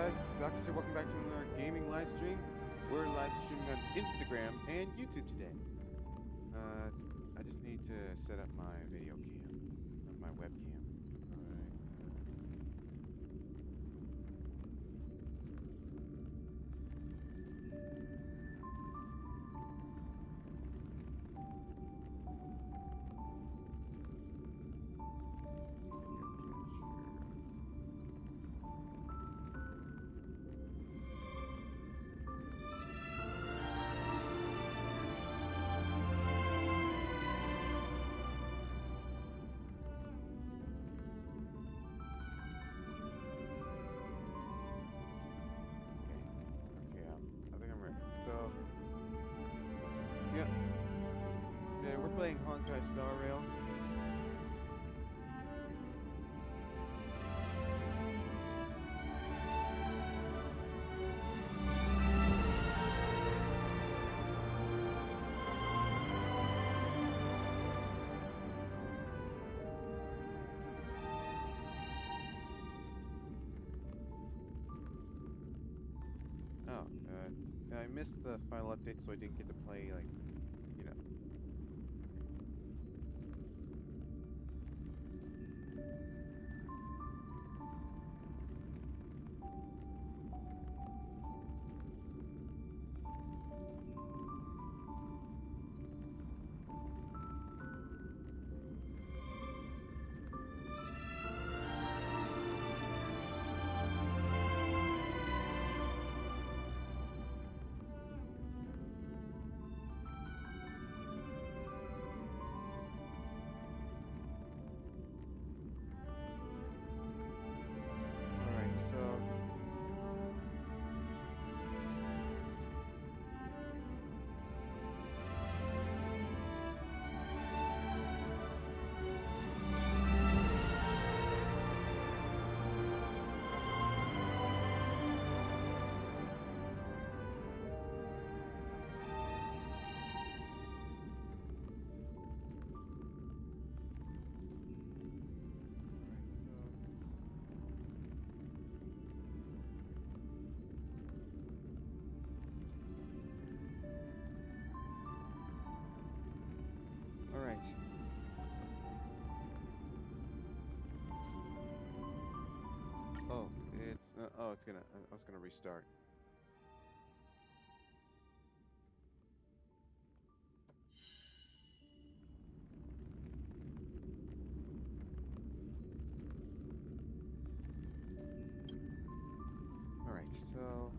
guys, Doctor here. Welcome back to another gaming live stream. We're live streaming on Instagram and YouTube today. I just need to set up my video cam, my webcam. Alright. I think I'm ready. So, yeah, we're playing Honkai Star Rail. I missed the final update, so I didn't get to play, like, you know. Alright, so Alright. Oh, it's gonna, I was gonna restart. Alright, so,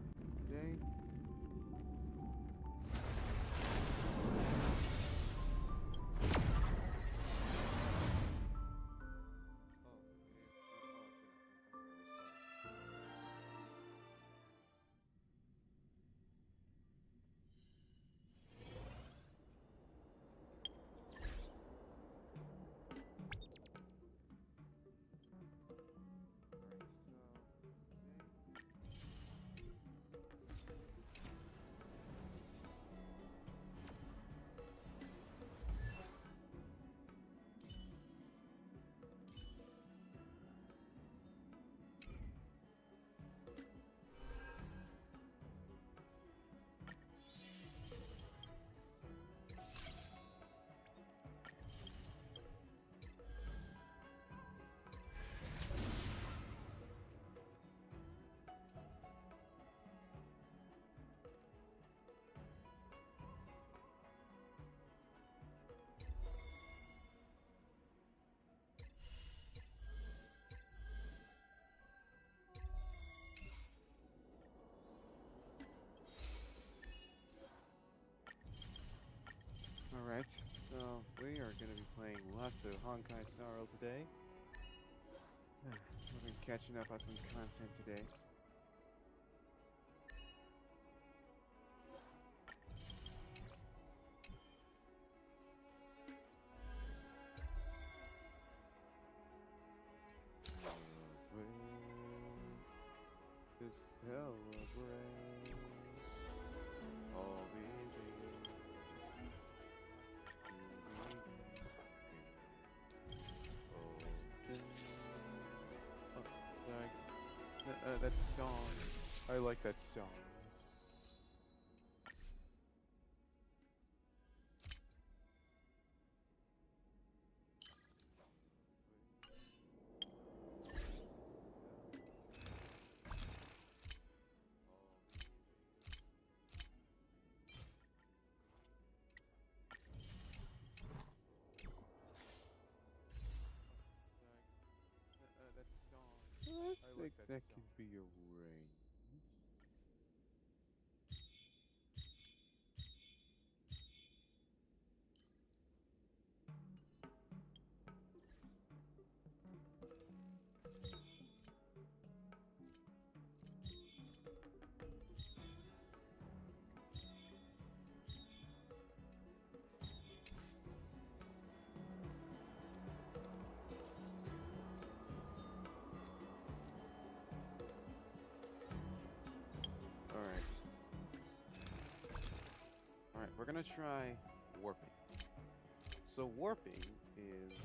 today... Alright, so we are going to be playing lots of Honkai Star Rail today. We've been catching up on some content today. This celebrate all that's gone. I like that song. I think that could be arranged. Alright, we're gonna try warping. So warping is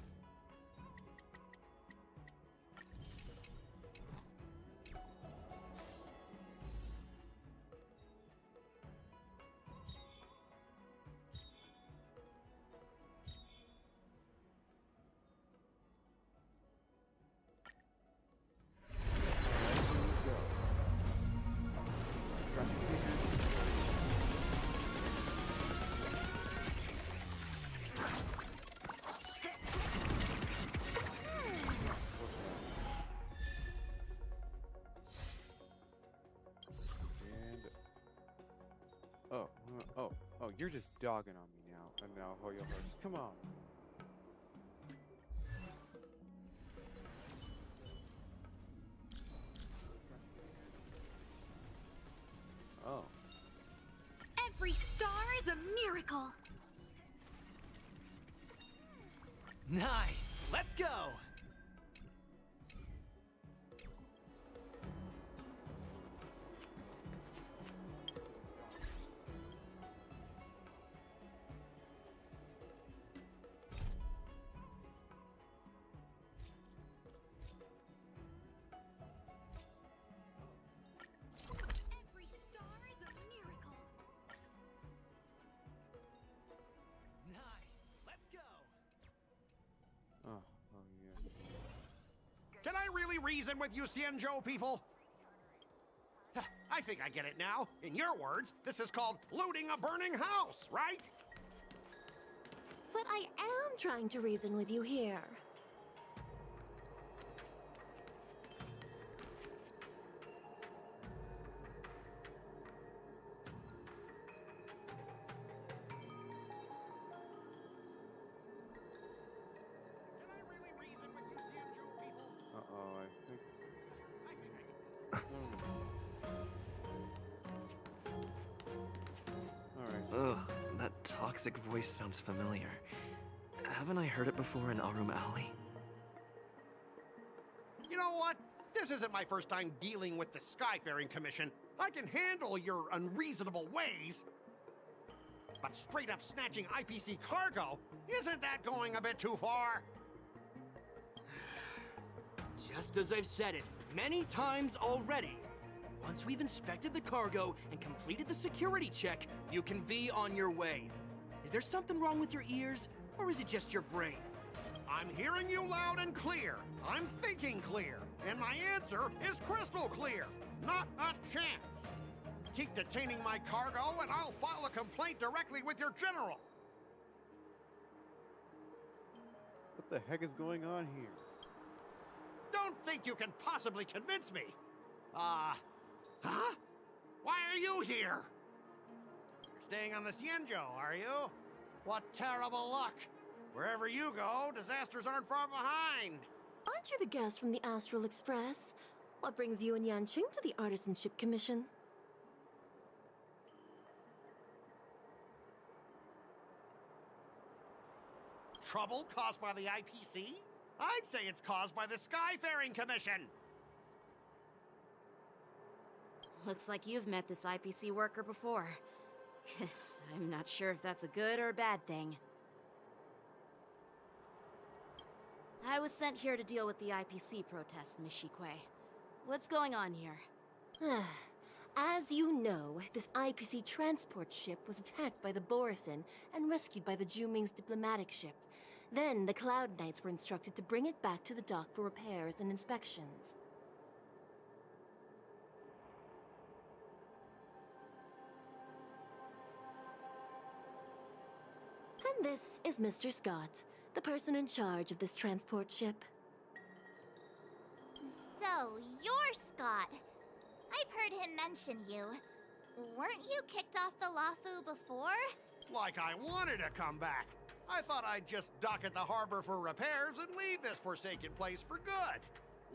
oh, you're just dogging on me now. And now, Hoyo Horse, come on. Oh. Every star is a miracle. Nice! Let's go! Every star is a miracle. Nice! Let's go! Oh, yeah. Can I really reason with you, Cienjo people? I think I get it now. In your words, this is called looting a burning house, right? But I am trying to reason with you here. Can I really reason with you, Cienjo people? Uh-oh, I think... I think Alright. Ugh, that toxic voice sounds familiar. Haven't I heard it before in Arum Alley? You know what? This isn't my first time dealing with the Skyfaring Commission. I can handle your unreasonable ways. But straight up snatching IPC cargo, isn't that going a bit too far? Just as I've said it many times already. Once we've inspected the cargo and completed the security check, you can be on your way. Is there something wrong with your ears, or is it just your brain? I'm hearing you loud and clear. I'm thinking clear. And my answer is crystal clear. Not a chance. Keep detaining my cargo and I'll file a complaint directly with your general. What the heck is going on here? Don't think you can possibly convince me. Huh? Why are you here? You're staying on the Cienjo, are you? What terrible luck. Wherever you go, disasters aren't far behind. Aren't you the guest from the Astral Express? What brings you and Yanqing to the Artisanship Commission? Trouble caused by the IPC? I'd say it's caused by the Skyfaring Commission. Looks like you've met this IPC worker before. I'm not sure if that's a good or a bad thing. I was sent here to deal with the IPC protest, Miss Shikwe. What's going on here? As you know, this IPC transport ship was attacked by the Borisin and rescued by the Juming's diplomatic ship. Then the Cloud Knights were instructed to bring it back to the dock for repairs and inspections. And this is Mr. Scott, the person in charge of this transport ship. So, you're Scott. I've heard him mention you. Weren't you kicked off the Lafu before? Like I wanted to come back. I thought I'd just dock at the harbor for repairs and leave this forsaken place for good.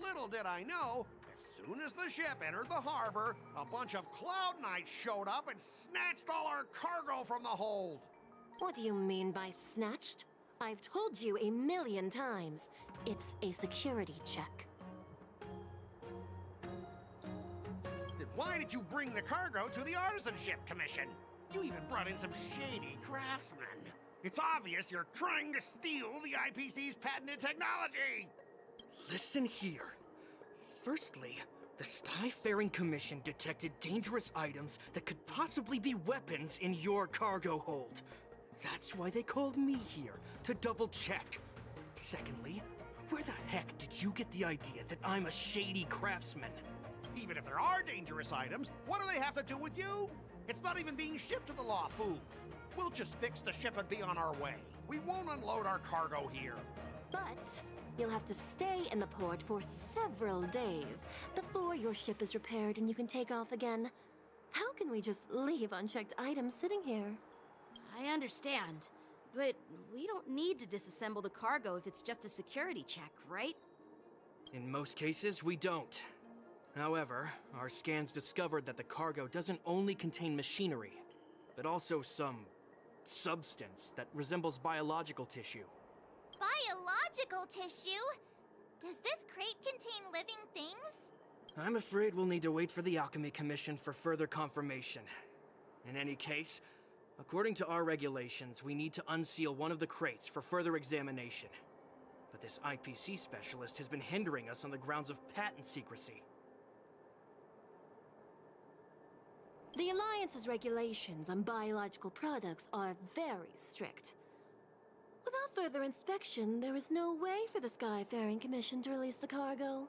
Little did I know, as soon as the ship entered the harbor, a bunch of Cloud Knights showed up and snatched all our cargo from the hold. What do you mean by snatched? I've told you a million times. It's a security check. Then why did you bring the cargo to the Artisanship Commission? You even brought in some shady craftsmen. It's obvious you're trying to steal the IPC's patented technology! Listen here. Firstly, the Skyfaring Commission detected dangerous items that could possibly be weapons in your cargo hold. That's why they called me here, to double-check. Secondly, where the heck did you get the idea that I'm a shady craftsman? Even if there are dangerous items, what do they have to do with you? It's not even being shipped to the Lafu. We'll just fix the ship and be on our way. We won't unload our cargo here. But you'll have to stay in the port for several days before your ship is repaired and you can take off again. How can we just leave unchecked items sitting here? I understand, but we don't need to disassemble the cargo if it's just a security check, right? In most cases, we don't. However, our scans discovered that the cargo doesn't only contain machinery, but also some substance that resembles biological tissue. Biological tissue? Does this crate contain living things? I'm afraid we'll need to wait for the Alchemy Commission for further confirmation. In any case, according to our regulations, we need to unseal one of the crates for further examination. But this IPC specialist has been hindering us on the grounds of patent secrecy. The Alliance's regulations on biological products are very strict. Without further inspection, there is no way for the Skyfaring Commission to release the cargo.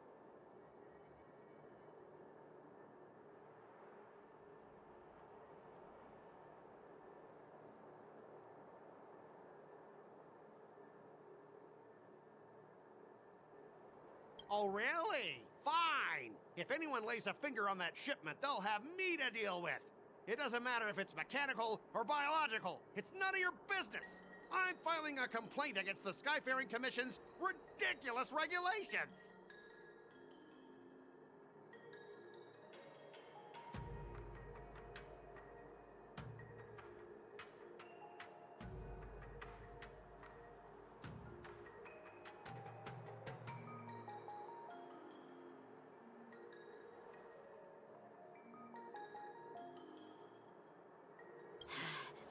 Oh, really? Fine! If anyone lays a finger on that shipment, they'll have me to deal with. It doesn't matter if it's mechanical or biological. It's none of your business. I'm filing a complaint against the Skyfaring Commission's ridiculous regulations.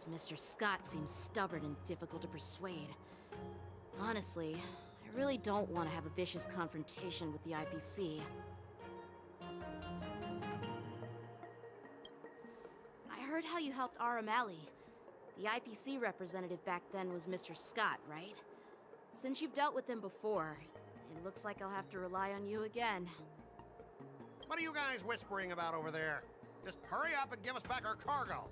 This Mr. Scott seems stubborn and difficult to persuade. Honestly, I really don't want to have a vicious confrontation with the IPC. I heard how you helped Aramali. The IPC representative back then was Mr. Scott, right? Since you've dealt with him before, it looks like I'll have to rely on you again. What are you guys whispering about over there? Just hurry up and give us back our cargo.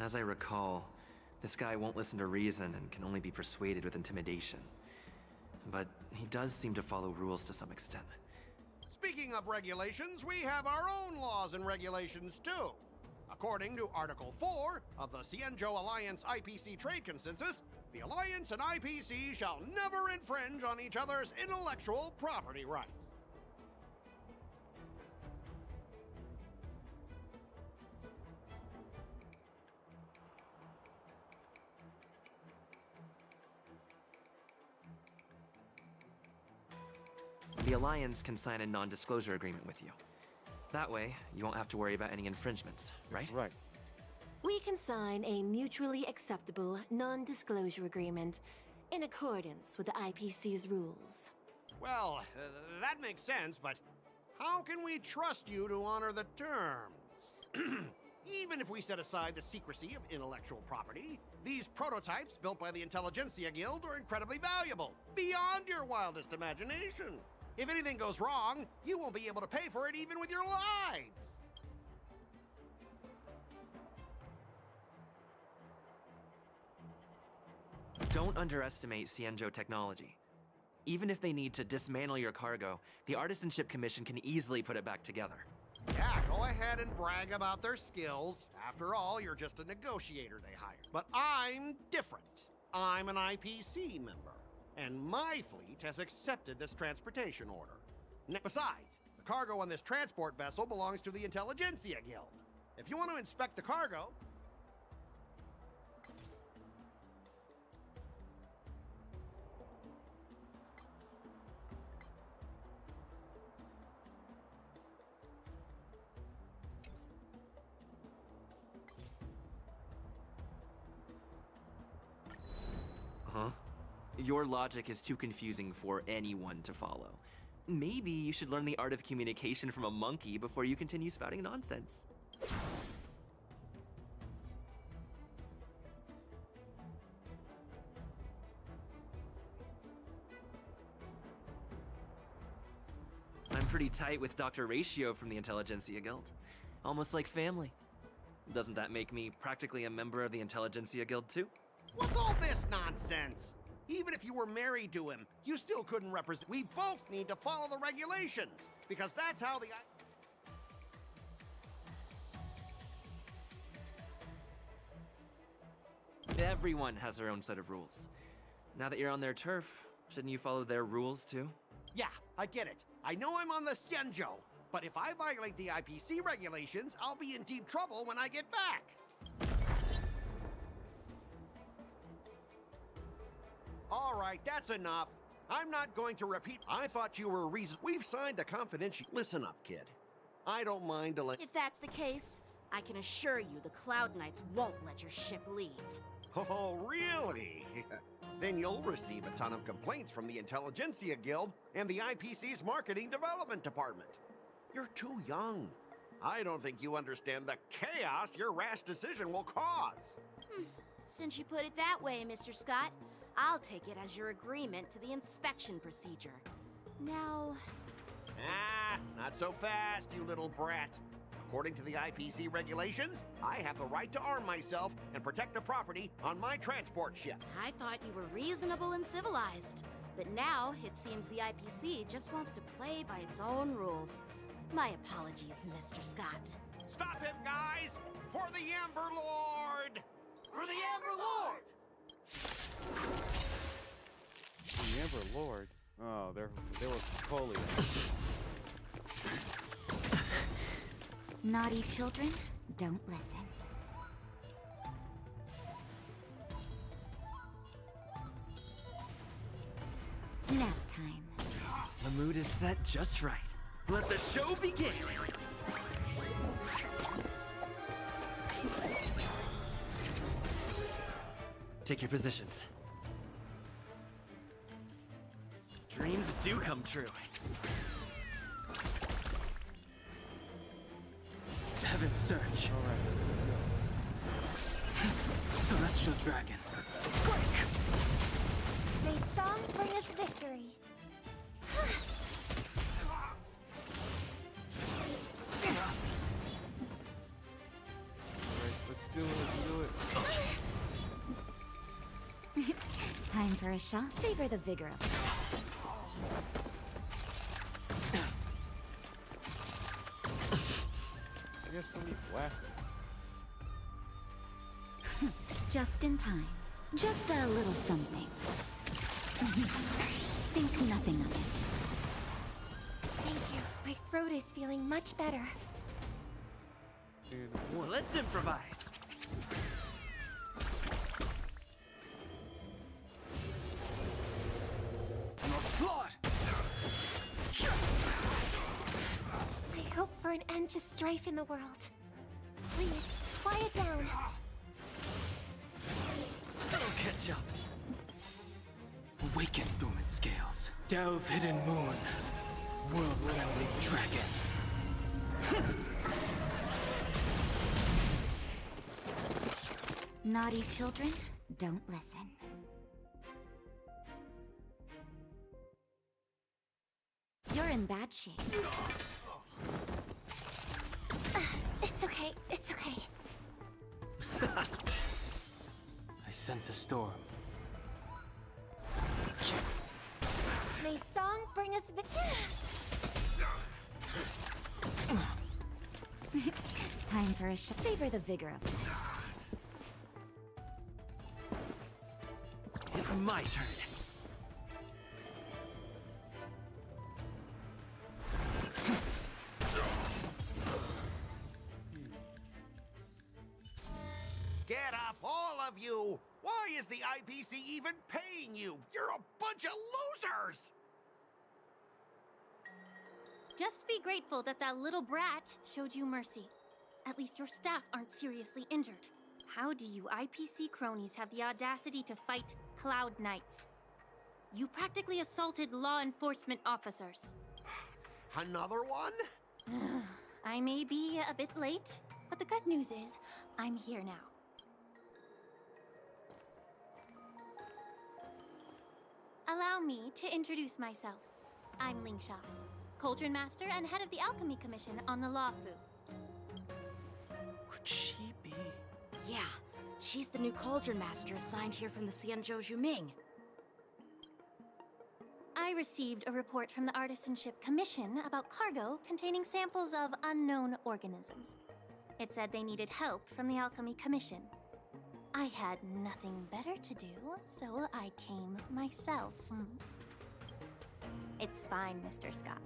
As I recall, this guy won't listen to reason and can only be persuaded with intimidation. But he does seem to follow rules to some extent. Speaking of regulations, we have our own laws and regulations too. According to Article 4 of the Cienjo Alliance IPC Trade Consensus, the Alliance and IPC shall never infringe on each other's intellectual property rights. The Alliance can sign a non-disclosure agreement with you. That way, you won't have to worry about any infringements, right? Right. We can sign a mutually acceptable non-disclosure agreement in accordance with the IPC's rules. Well, that makes sense, but how can we trust you to honor the terms? Even if we set aside the secrecy of intellectual property, these prototypes built by the Intelligentsia Guild are incredibly valuable, beyond your wildest imagination. If anything goes wrong, you won't be able to pay for it even with your lives. Don't underestimate Cienjo technology. Even if they need to dismantle your cargo, the Artisanship Commission can easily put it back together. Yeah, go ahead and brag about their skills. After all, you're just a negotiator they hired. But I'm different. I'm an IPC member, and my fleet has accepted this transportation order. Besides, the cargo on this transport vessel belongs to the Intelligentsia Guild. If you want to inspect the cargo, Huh? Your logic is too confusing for anyone to follow. Maybe you should learn the art of communication from a monkey before you continue spouting nonsense. I'm pretty tight with Dr. Ratio from the Intelligentsia Guild. Almost like family. Doesn't that make me practically a member of the Intelligentsia Guild too? what's all this nonsense? Even if you were married to him, you still couldn't represent. We both need to follow the regulations, because that's how the... Everyone has their own set of rules. Now that you're on their turf, shouldn't you follow their rules too? Yeah, I get it. I know I'm on the Cienjo, but if I violate the IPC regulations, I'll be in deep trouble when I get back. All right, that's enough. I'm not going to repeat. I thought you were a reason. We've signed a confidential... Listen up, kid. I don't mind delaying... If that's the case, I can assure you the Cloud Knights won't let your ship leave. Oh, really? Then you'll receive a ton of complaints from the Intelligentsia Guild and the IPC's Marketing Development Department. You're too young. I don't think you understand the chaos your rash decision will cause. Since you put it that way, Mr. Scott, I'll take it as your agreement to the inspection procedure. Now... Ah, not so fast, you little brat. According to the IPC regulations, I have the right to arm myself and protect the property on my transport ship. I thought you were reasonable and civilized. But now, it seems the IPC just wants to play by its own rules. My apologies, Mr. Scott. Stop him, guys! For the Amber Lord! For the Amber Lord! The Amber Lord? Oh, they were totally... Naughty children, don't listen. Nap time. The mood is set just right. Let the show begin! Take your positions. Dreams do come true. Heaven's Search. Celestial Dragon. May song bring us victory. Alright, let's do it, let's do it. Time for a shot. Savor the vigor of it. I guess let me blast it. Just in time. Just a little something. Think nothing of it. Thank you. My throat is feeling much better. And Well, let's improvise. Your blood! I hope for an end to strife in the world. Please, quiet down. I'll catch up. Awaken dormant scales. Delve hidden moon. World cleansing dragon. Naughty children, don't listen. You're in bad shape. It's okay. It's okay. I sense a storm. May song bring us Time for a shot. Savor the vigor of it. It's my turn. Get up, all of you! Why is the IPC even paying you? You're a bunch of losers! Just be grateful that that little brat showed you mercy. At least your staff aren't seriously injured. How do you IPC cronies have the audacity to fight Cloud Knights? You practically assaulted law enforcement officers. Another one? I may be a bit late, but the good news is I'm here now. Allow me to introduce myself. I'm Lingsha, Cauldron Master and head of the Alchemy Commission on the Lawfu. Could she be? Yeah, she's the new Cauldron Master assigned here from the Xianzhou Juming. I received a report from the Artisanship Commission about cargo containing samples of unknown organisms. It said they needed help from the Alchemy Commission. I had nothing better to do, so I came myself. It's fine, Mr. Scott.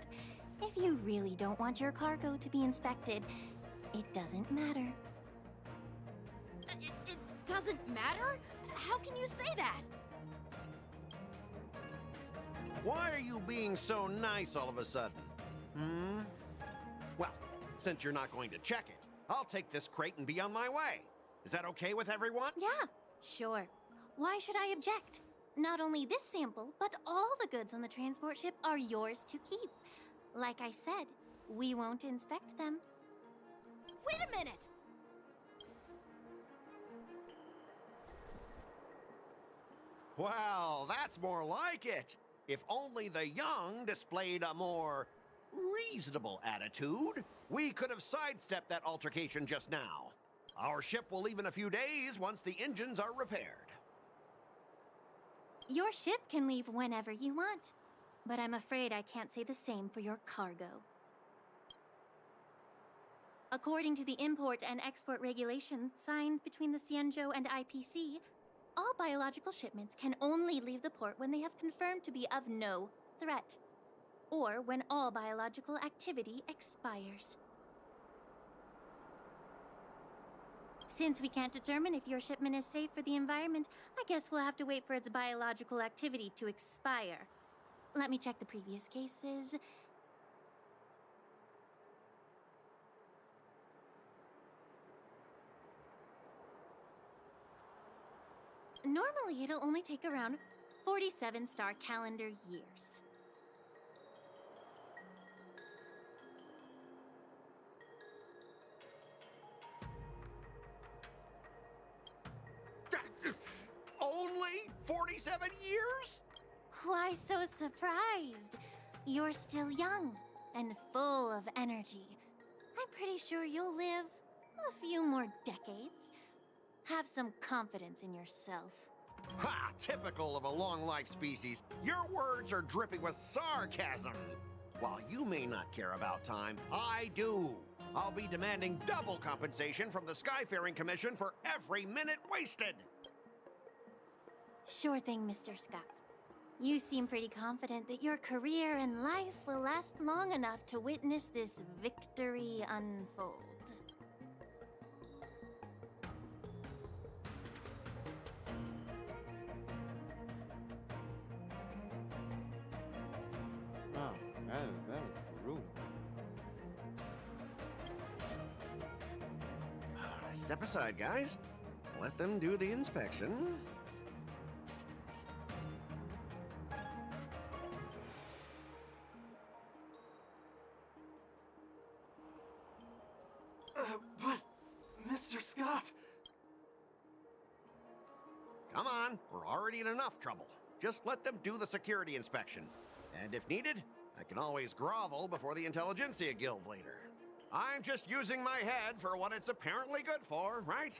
If you really don't want your cargo to be inspected, it doesn't matter. It doesn't matter? How can you say that? Why are you being so nice all of a sudden? Well, since you're not going to check it, I'll take this crate and be on my way. Is that okay with everyone? Yeah, sure. Why should I object? Not only this sample, but all the goods on the transport ship are yours to keep. Like I said, we won't inspect them. Wait a minute! Well, that's more like it. If only the young displayed a more reasonable attitude, we could have sidestepped that altercation just now. Our ship will leave in a few days once the engines are repaired. Your ship can leave whenever you want, but I'm afraid I can't say the same for your cargo. According to the import and export regulations signed between the Xianzhou and IPC, all biological shipments can only leave the port when they have confirmed to be of no threat, or when all biological activity expires. Since we can't determine if your shipment is safe for the environment, I guess we'll have to wait for its biological activity to expire. Let me check the previous cases. Normally, it'll only take around 47 star calendar years. Only 47 years? Why so surprised? You're still young and full of energy. I'm pretty sure you'll live a few more decades. Have some confidence in yourself. Ha! Typical of a long-life species. Your words are dripping with sarcasm. While you may not care about time, I do. I'll be demanding double compensation from the Skyfaring Commission for every minute wasted. Sure thing, Mr. Scott. You seem pretty confident that your career and life will last long enough to witness this victory unfold. Wow, that was brutal. Step aside, guys. Let them do the inspection. But, Mr. Scott... Come on, we're already in enough trouble. Just let them do the security inspection. And if needed, I can always grovel before the Intelligentsia Guild later. I'm just using my head for what it's apparently good for, right?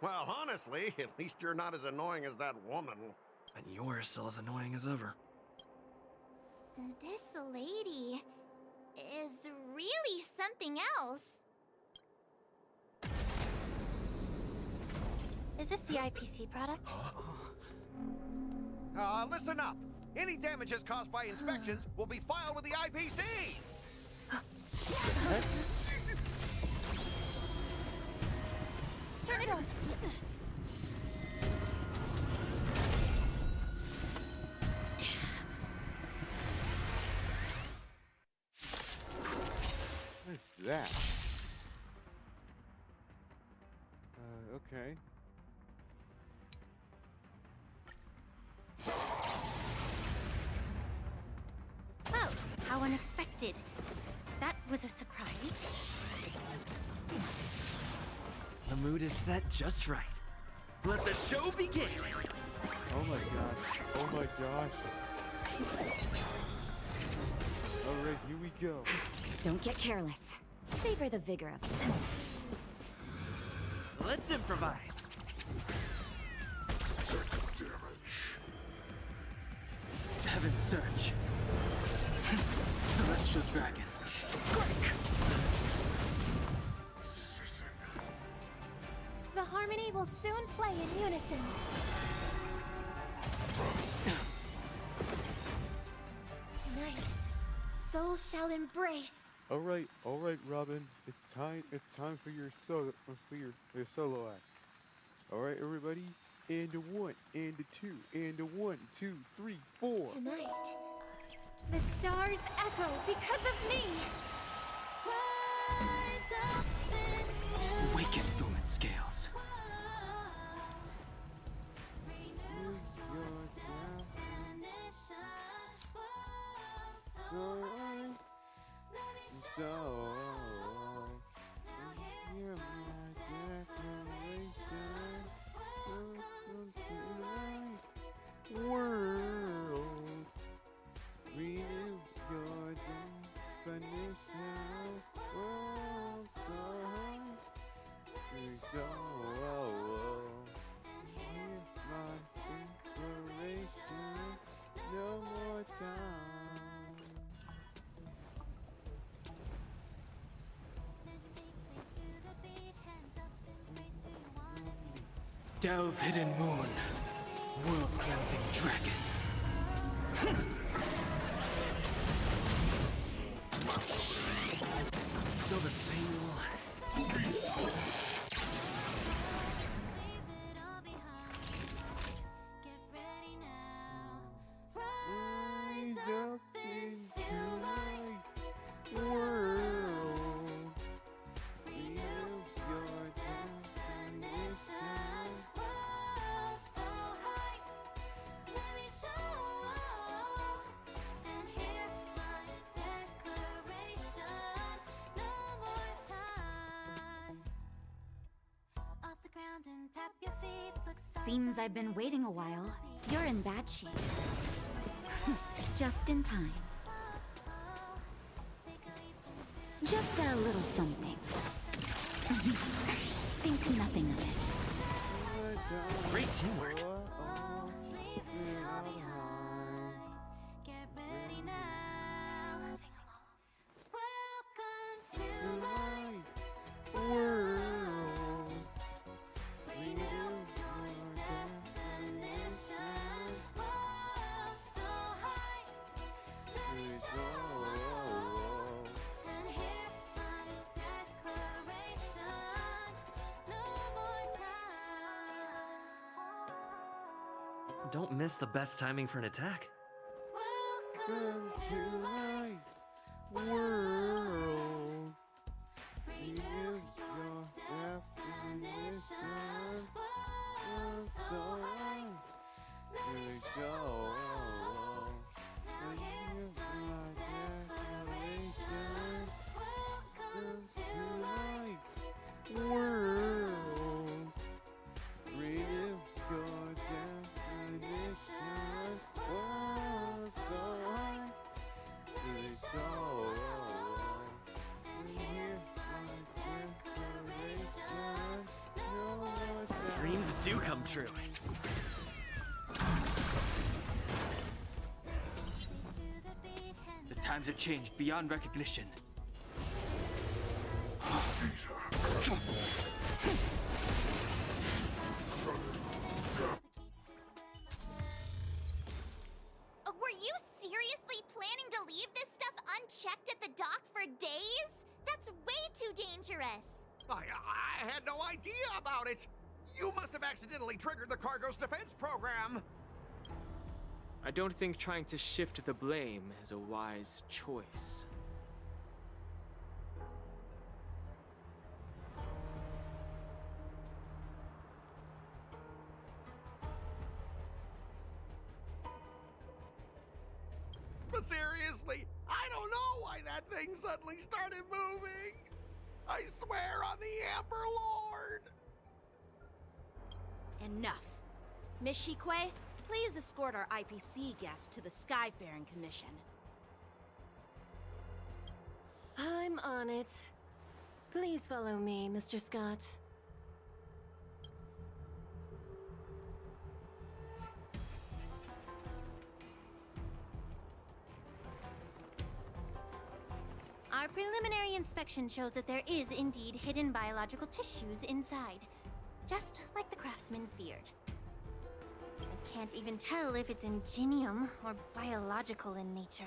Well, honestly, at least you're not as annoying as that woman. And you're still as annoying as ever. This lady is really something else. Is this the IPC product? Listen up. Any damages caused by inspections will be filed with the IPC. Turn it off! What is that? Okay. Oh, how unexpected. That was a surprise. The mood is set just right. Let the show begin! Oh my gosh. Oh my gosh. Alright, here we go. Don't get careless. Savor the vigor of it. Let's improvise! Heaven's Surge. Celestial Dragon. Quick! The harmony will soon play in unison. Tonight, souls shall embrace. Alright, Robin. It's time for your solo act. Alright, everybody. And a 1, and a 2, and a 1, 2, 3, 4. Tonight, the stars echo because of me. Awaken, Lumen Scales. World, renew your definition of world so here's my inspiration, no more time. Delve, hidden moon. World cleansing dragon. Still the same one. Rise up into my world. Renew your definition. Seems I've been waiting a while. You're in bad shape. Just in time. Just a little something. Think nothing of it. Great teamwork. Don't miss the best timing for an attack. Welcome to my world. Here's your definition. So here we go. Here's my definition. Welcome to my world. Here's your definition. Dreams do come true. The times have changed beyond recognition. Were you seriously planning to leave this stuff unchecked at the dock for days? That's way too dangerous. I had no idea about it. You must have accidentally triggered the cargo's defense program. I don't think trying to shift the blame is a wise choice. But seriously, I don't know why that thing suddenly started moving. I swear on the Amber Lord. Enough. Miss Shikwe, please escort our IPC guests to the Skyfaring Commission. I'm on it. Please follow me, Mr. Scott. Our preliminary inspection shows that there is indeed hidden biological tissues inside, just like the craftsman feared. I can't even tell if it's ingenium or biological in nature.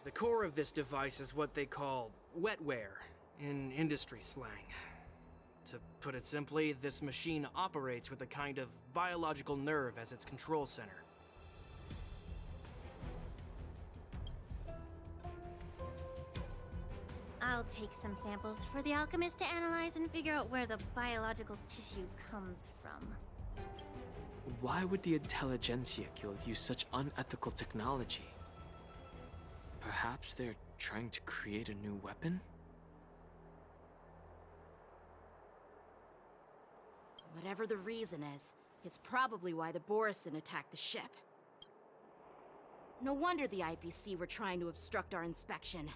The core of this device is what they call wetware in industry slang. To put it simply, this machine operates with a kind of biological nerve as its control center. I'll take some samples for the alchemist to analyze and figure out where the biological tissue comes from. Why would the Intelligentsia Guild use such unethical technology? Perhaps they're trying to create a new weapon? Whatever the reason is, it's probably why the Borison attacked the ship. No wonder the IPC were trying to obstruct our inspection.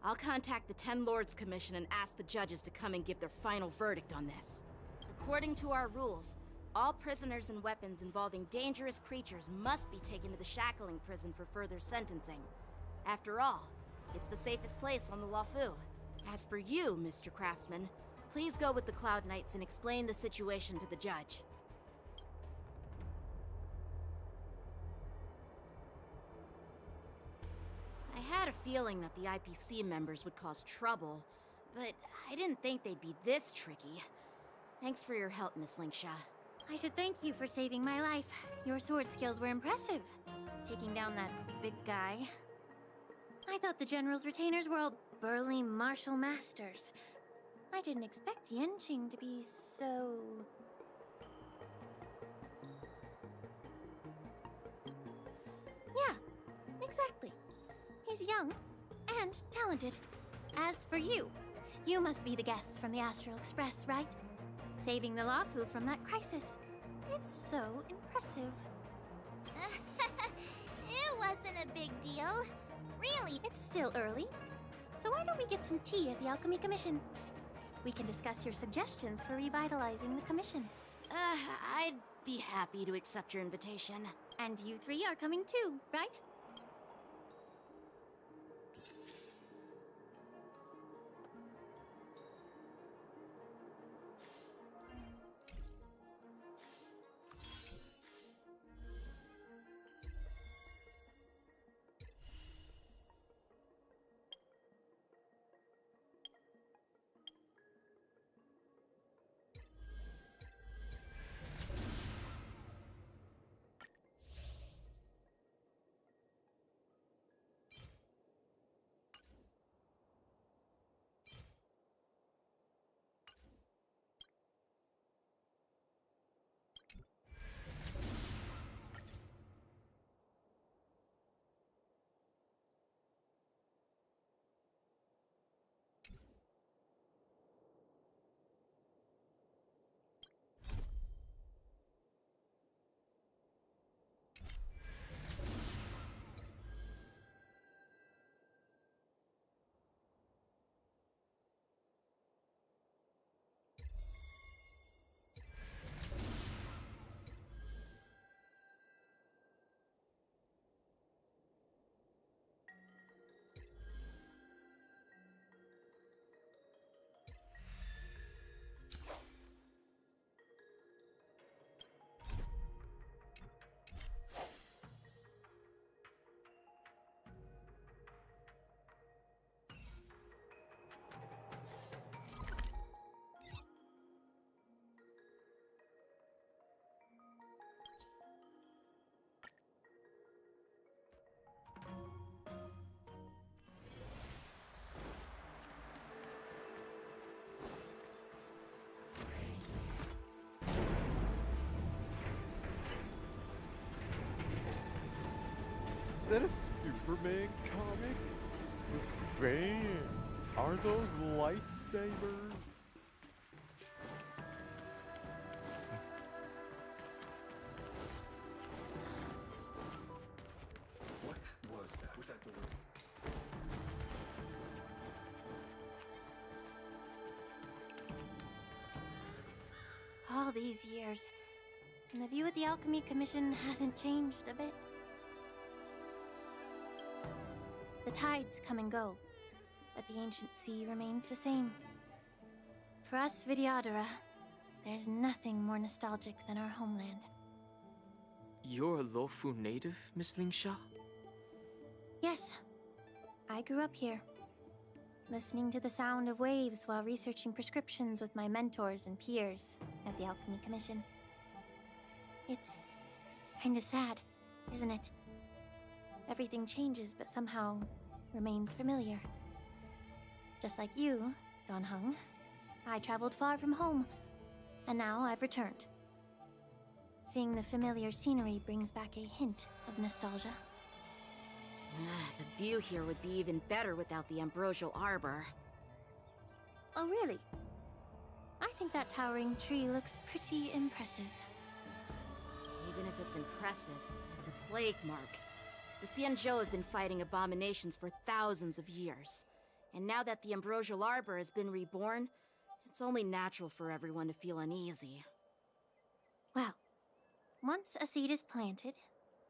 I'll contact the Ten Lords Commission and ask the judges to come and give their final verdict on this. According to our rules, all prisoners and weapons involving dangerous creatures must be taken to the shackling prison for further sentencing. After all, it's the safest place on the Luofu. As for you, Mr. Craftsman, please go with the Cloud Knights and explain the situation to the judge. I had a feeling that the IPC members would cause trouble, but I didn't think they'd be this tricky. Thanks for your help, Miss Linksha. I should thank you for saving my life. Your sword skills were impressive. Taking down that big guy. I thought the General's retainers were all burly martial masters. I didn't expect Yenqing to be so... Yeah, exactly. He's young and talented. As for you, you must be the guests from the Astral Express, right? Saving the Luofu from that crisis. It's so impressive. It wasn't a Gil. Really? It's still early. So why don't we get some tea at the Alchemy Commission? We can discuss your suggestions for revitalizing the commission. I'd be happy to accept your invitation. And you three are coming too, right? Is that a Superman comic? Bam! Are those lightsabers? What was that? Was that the room? All these years, and the view at the Alchemy Commission hasn't changed a bit. The tides come and go, but the ancient sea remains the same. For us Vidyadhara, there's nothing more nostalgic than our homeland. You're a Lofu native, Miss Lingsha? Yes, I grew up here, listening to the sound of waves while researching prescriptions with my mentors and peers at the Alchemy Commission. It's kind of sad, isn't it? Everything changes, but somehow remains familiar. Just like you, Don Hung, I traveled far from home, and now I've returned. Seeing the familiar scenery brings back a hint of nostalgia. The view here would be even better without the ambrosial arbor. Oh, really? I think that towering tree looks pretty impressive. Even if it's impressive, it's a plague mark. The Xianzhou have been fighting abominations for thousands of years. And now that the ambrosial arbor has been reborn, it's only natural for everyone to feel uneasy. Well, once a seed is planted,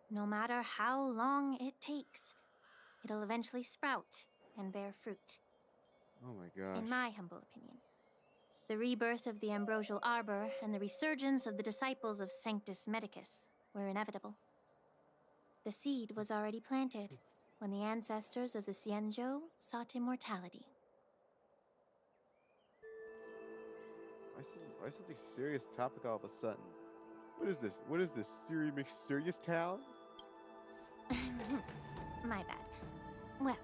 no matter how long it takes, it'll eventually sprout and bear fruit. Oh my gosh. In my humble opinion. The rebirth of the ambrosial arbor and the resurgence of the disciples of Sanctus Medicus were inevitable. The seed was already planted when the ancestors of the Xianzhou sought immortality. Why something serious topic all of a sudden? What is this? What is this? Siri Mysterious Town? My bad. Well,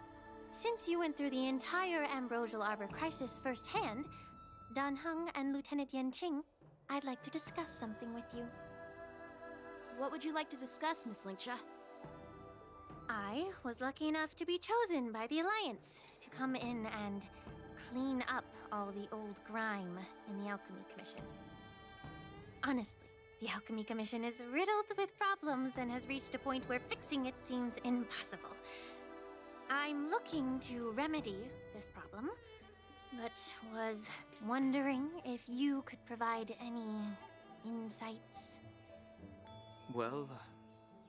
since you went through the entire ambrosial arbor crisis firsthand, Dan Heng and Lieutenant Yanqing, I'd like to discuss something with you. What would you like to discuss, Miss Lingsha? I was lucky enough to be chosen by the Alliance to come in and clean up all the old grime in the Alchemy Commission. Honestly, the Alchemy Commission is riddled with problems and has reached a point where fixing it seems impossible. I'm looking to remedy this problem, but was wondering if you could provide any insights. Well,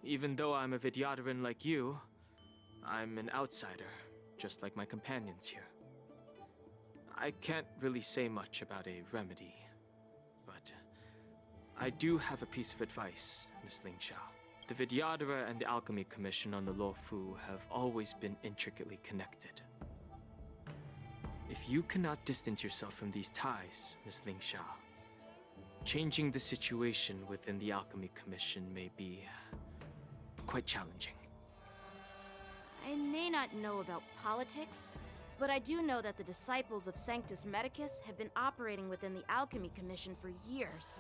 even though I'm a Vidyadharan like you, I'm an outsider, just like my companions here. I can't really say much about a remedy, but I do have a piece of advice, Miss Lingsha. The Vidyadhara and the Alchemy Commission on the Luofu have always been intricately connected. If you cannot distance yourself from these ties, Miss Lingsha, changing the situation within the Alchemy Commission may be quite challenging. I may not know about politics, but I do know that the disciples of Sanctus Medicus have been operating within the Alchemy Commission for years.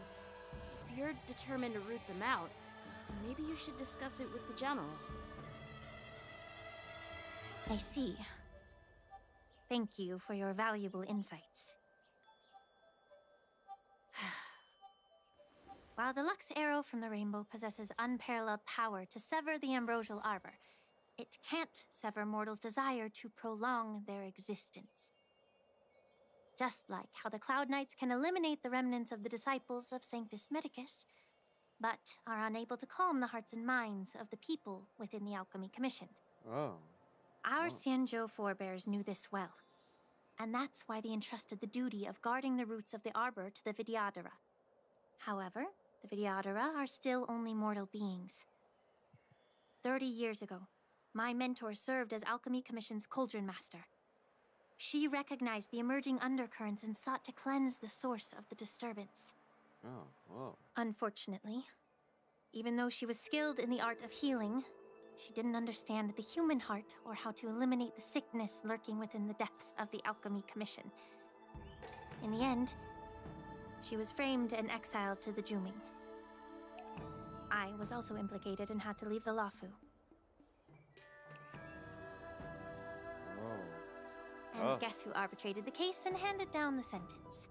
If you're determined to root them out, maybe you should discuss it with the General. I see. Thank you for your valuable insights. While the Lux Arrow from the Rainbow possesses unparalleled power to sever the Ambrosial Arbor, it can't sever mortals' desire to prolong their existence. Just like how the Cloud Knights can eliminate the remnants of the disciples of Sanctus Medicus, but are unable to calm the hearts and minds of the people within the Alchemy Commission. Oh. Our Xianzhou forebears knew this well, and that's why they entrusted the duty of guarding the roots of the Arbor to the Vidyadhara. However, the Vidyadhara are still only mortal beings. 30 years ago, my mentor served as Alchemy Commission's Cauldron Master. She recognized the emerging undercurrents and sought to cleanse the source of the disturbance. Oh, whoa. Unfortunately, even though she was skilled in the art of healing, she didn't understand the human heart or how to eliminate the sickness lurking within the depths of the Alchemy Commission. In the end, she was framed and exiled to the Juming. I was also implicated and had to leave the Luofu. And guess who arbitrated the case and handed down the sentence?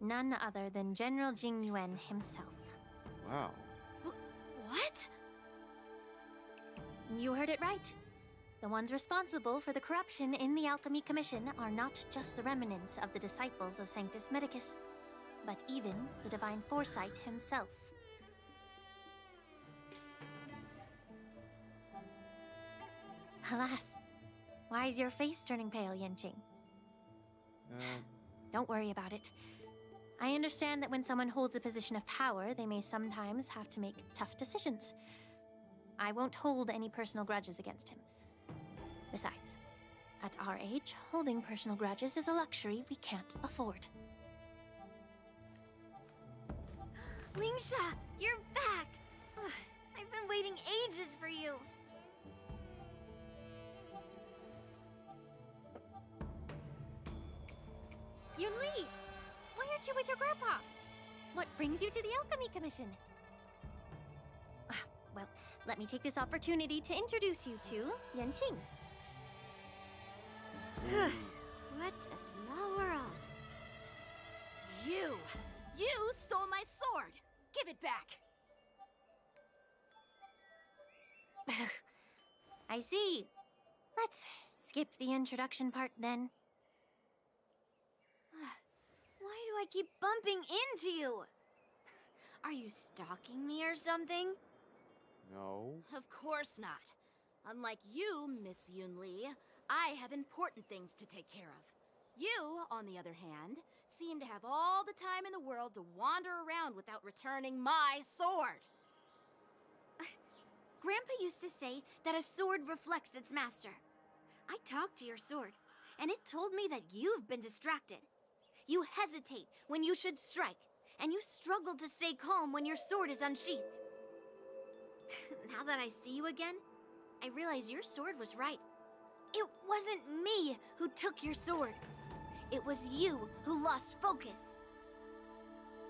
None other than General Jing Yuan himself. Wow. What? You heard it right. The ones responsible for the corruption in the Alchemy Commission are not just the remnants of the disciples of Sanctus Medicus, but even the Divine Foresight himself. Alas, why is your face turning pale, Yanqing? Don't worry about it. I understand that when someone holds a position of power, they may sometimes have to make tough decisions. I won't hold any personal grudges against him. Besides, at our age, holding personal grudges is a luxury we can't afford. Lingsha, you're back! Ugh, I've been waiting ages for you. Yunli! Why aren't you with your grandpa? What brings you to the Alchemy Commission? Well, let me take this opportunity to introduce you to Yanqing. What a small world. You stole my sword! Give it back! I see. Let's skip the introduction part then. Why do I keep bumping into you? Are you stalking me or something? No. Of course not. Unlike you, Miss Yunli, I have important things to take care of. You, on the other hand, seem to have all the time in the world to wander around without returning my sword. Grandpa used to say that a sword reflects its master. I talked to your sword, and it told me that you've been distracted. You hesitate when you should strike, and you struggle to stay calm when your sword is unsheathed. Now that I see you again, I realize your sword was right. It wasn't me who took your sword. It was you who lost focus.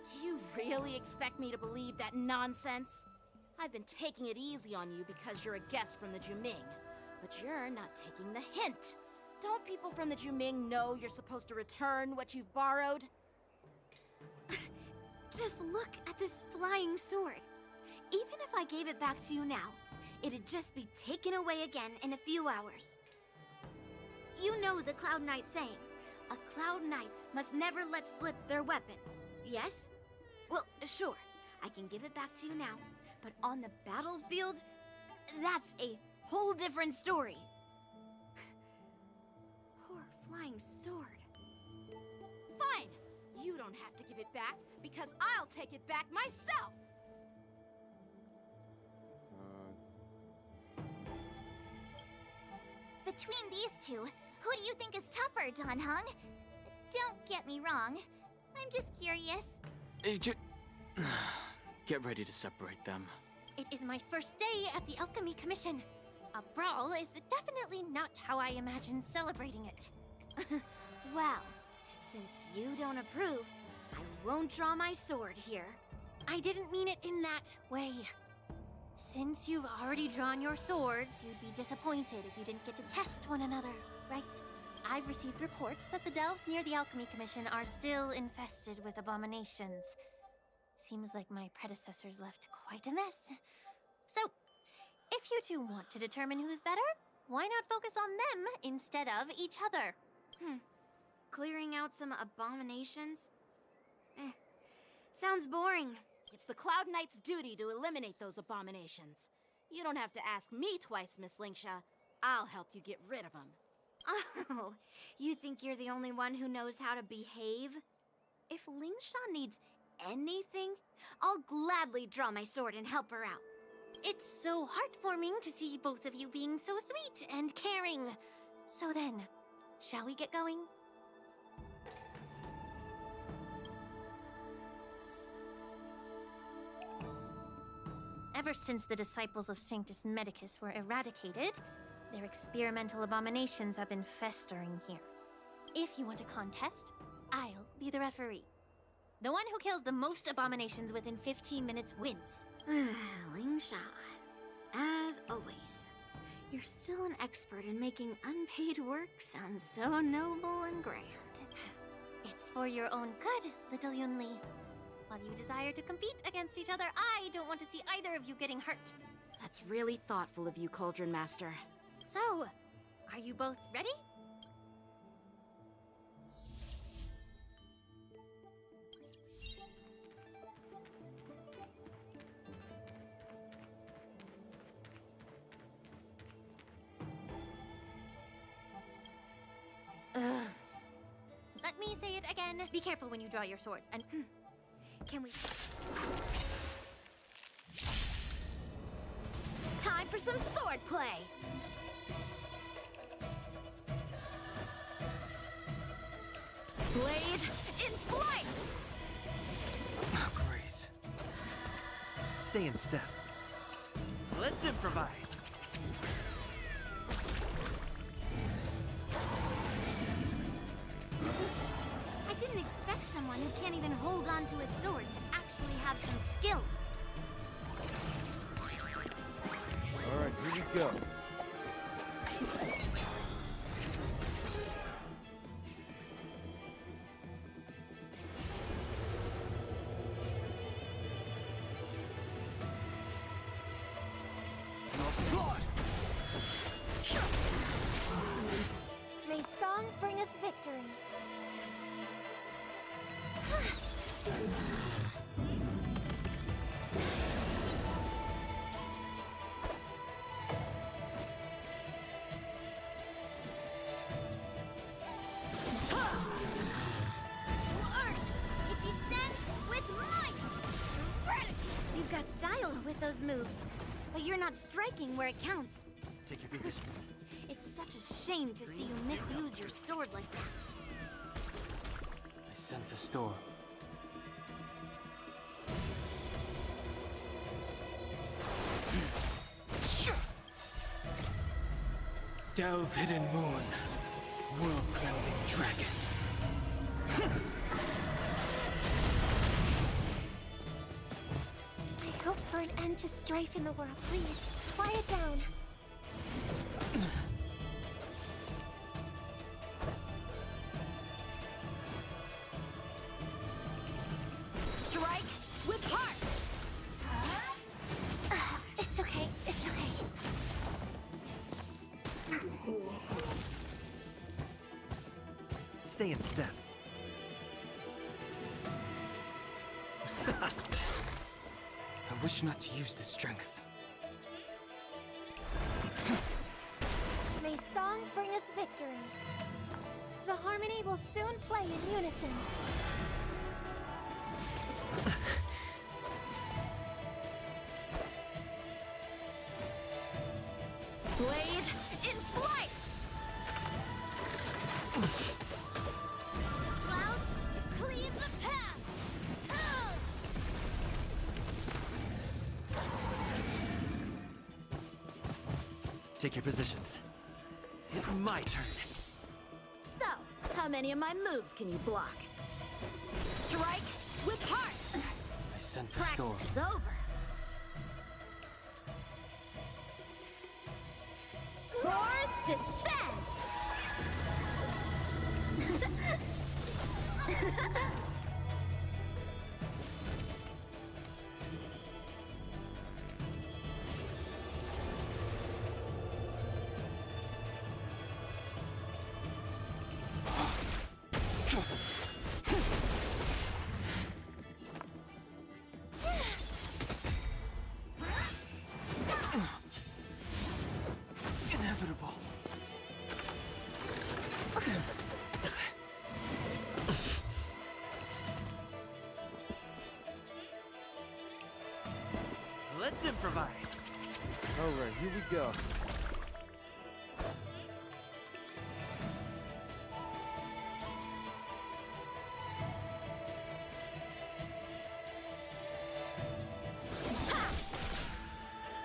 Do you really expect me to believe that nonsense? I've been taking it easy on you because you're a guest from the Juming, but you're not taking the hint. Don't people from the Juming know you're supposed to return what you've borrowed? Just look at this flying sword. Even if I gave it back to you now, it'd just be taken away again in a few hours. You know the Cloud Knight saying. A Cloud Knight must never let slip their weapon. Yes? Well, sure. I can give it back to you now. But on the battlefield, that's a whole different story. Poor flying sword. Fine! You don't have to give it back, because I'll take it back myself! Between these two, who do you think is tougher, Dan Heng? Don't get me wrong. I'm just curious. Get ready to separate them. It is my first day at the Alchemy Commission. A brawl is definitely not how I imagined celebrating it. Well, since you don't approve, I won't draw my sword here. I didn't mean it in that way. Since you've already drawn your swords, you'd be disappointed if you didn't get to test one another, right? I've received reports that the delves near the Alchemy Commission are still infested with abominations. Seems like my predecessors left quite a mess. So, if you two want to determine who's better, why not focus on them instead of each other? Clearing out some abominations? Sounds boring. It's the Cloud Knight's duty to eliminate those abominations. You don't have to ask me twice, Miss Lingsha. I'll help you get rid of them. Oh, you think you're the only one who knows how to behave? If Lingsha needs anything, I'll gladly draw my sword and help her out. It's so heartwarming to see both of you being so sweet and caring. So then, shall we get going? Ever since the disciples of Sanctus Medicus were eradicated, their experimental abominations have been festering here. If you want a contest, I'll be the referee. The one who kills the most abominations within 15 minutes wins. Lingsha, as always, you're still an expert in making unpaid work sound so noble and grand. It's for your own good, little Yunli. While you desire to compete against each other, I don't want to see either of you getting hurt. That's really thoughtful of you, Cauldron Master. So, are you both ready? Let me say it again. Be careful when you draw your swords, and Can we... Time for some sword play! Blade in flight! Grace. Stay in step. Let's improvise. I didn't expect someone who can't even hold on to a sword to actually have some skill. All right, here we go. may song bring us victory. It descends with might! You've got style with those moves, but you're not striking where it counts. Take your positions. It's such a shame to see you misuse your sword like that. I sense a storm. Delve hidden moon, world cleansing dragon. I hope for an end to strife in the world. Please, quiet down. Strike with heart! It's okay, it's okay. Stay in step. I wish not to use the strength. May song bring us victory. The harmony will soon play in unison. Blade in flight! Clouds, cleave the path! Take your positions. It's my turn. So, how many of my moves can you block? Strike with heart! I sense a storm. Practice is over. Swords descend! Inevitable. Let's improvise. All right, here we go.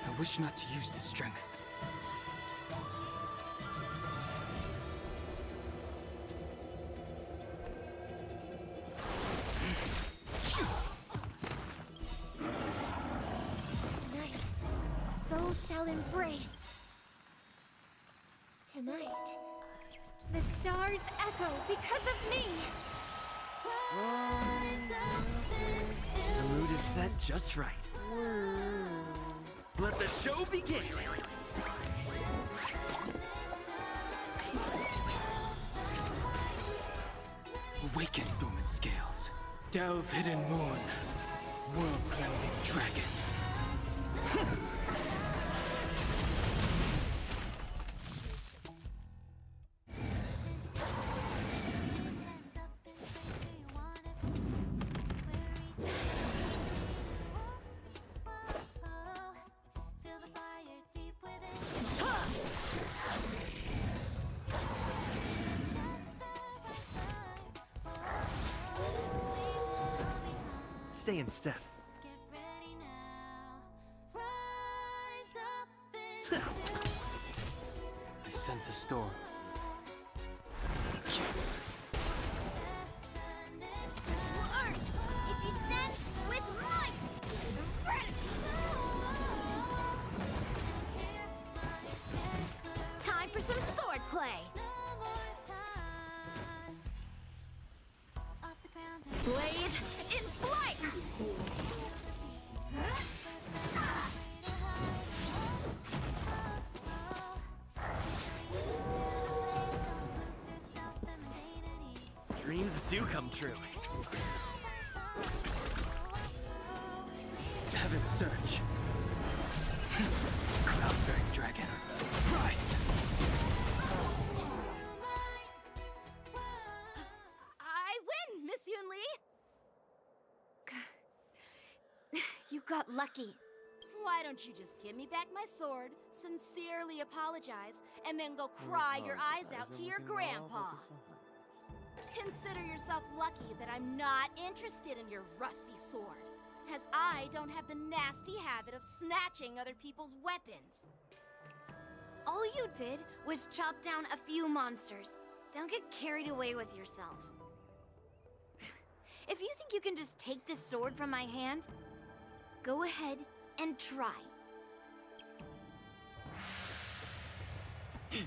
I wish not to use the strength. Tonight, souls shall embrace. Tonight, the stars echo because of me. The mood is set just right. Let the show begin! Awaken, dormant scales. Delve, hidden moon. World-cleansing dragon. Stay in step. I sense a storm. It descends with might! Time for some sword play! Blade in flight! Dreams do come true. Heaven's surge. Cloud-bearing dragon. Rise! I win, Miss Yun Li! You got lucky. Why don't you just give me back my sword, sincerely apologize, and then go cry your eyes out to your grandpa? Consider yourself lucky that I'm not interested in your rusty sword, as I don't have the nasty habit of snatching other people's weapons. All you did was chop down a few monsters. Don't get carried away with yourself. If you think you can just take this sword from my hand, go ahead and try. Yeah?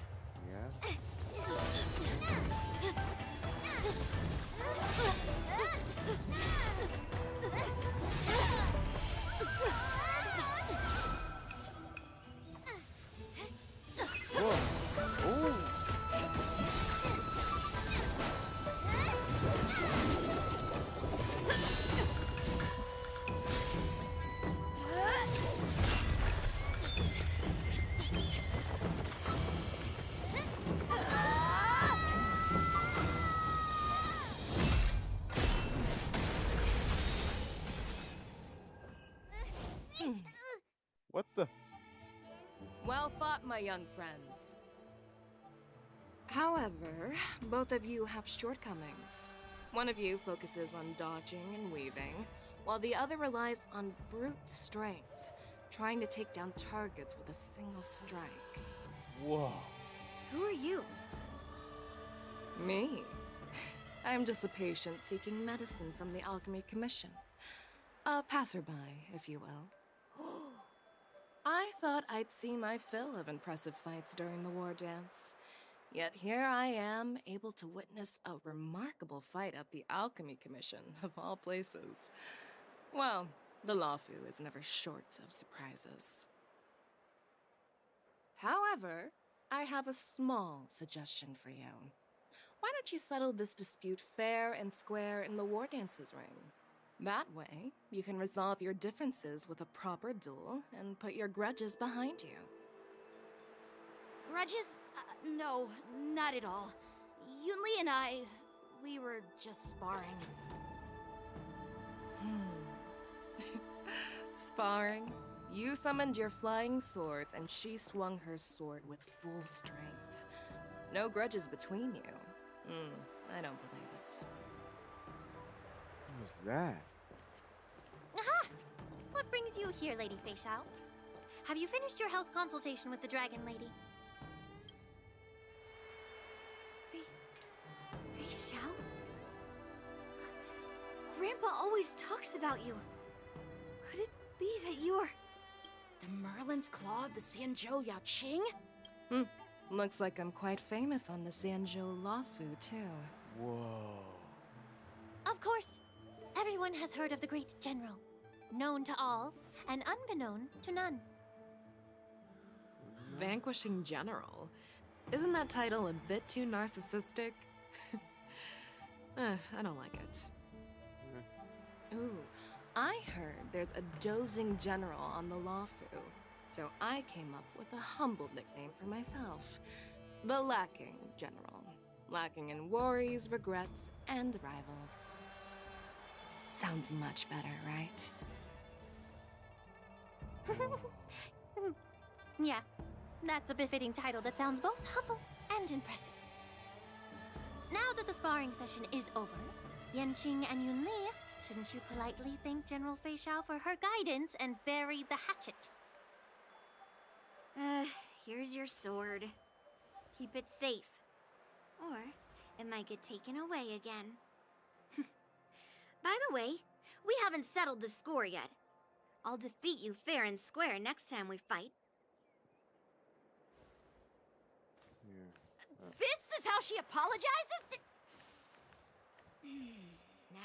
Whoa! Oh! lot, my young friends. However, both of you have shortcomings. One of you focuses on dodging and weaving, while the other relies on brute strength, trying to take down targets with a single strike. Whoa. Who are you? Me? I'm just a patient seeking medicine from the Alchemy Commission. A passerby, if you will. I thought I'd see my fill of impressive fights during the war dance. Yet here I am, able to witness a remarkable fight at the Alchemy Commission, of all places. Well, the Lawfu is never short of surprises. However, I have a small suggestion for you. Why don't you settle this dispute fair and square in the war dances ring? That way, you can resolve your differences with a proper duel and put your grudges behind you. Grudges? No, not at all. Yunli and I, we were just sparring. Sparring? You summoned your flying swords and she swung her sword with full strength. No grudges between you. I don't believe it. What was that? Aha! What brings you here, Lady Fei Xiao? Have you finished your health consultation with the Dragon Lady? Fei Xiao? Grandpa always talks about you. Could it be that you are... The Merlin's Claw of the Xianzhou Yaoqing? Looks like I'm quite famous on the Sanzhou Lawfu, too. Whoa. Of course. Everyone has heard of the great general. Known to all, and unbeknown to none. Vanquishing General? Isn't that title a bit too narcissistic? I don't like it. Ooh, I heard there's a dozing general on the Lawfu, so I came up with a humble nickname for myself. The Lacking General. Lacking in worries, regrets, and rivals. Sounds much better, right? Yeah, that's a befitting title that sounds both humble and impressive. Now that the sparring session is over, Yanqing and Yunli, shouldn't you politely thank General Fei Xiao for her guidance and bury the hatchet? Here's your sword. Keep it safe. Or it might get taken away again. By the way, we haven't settled the score yet. I'll defeat you fair and square next time we fight. Yeah. This is how she apologizes?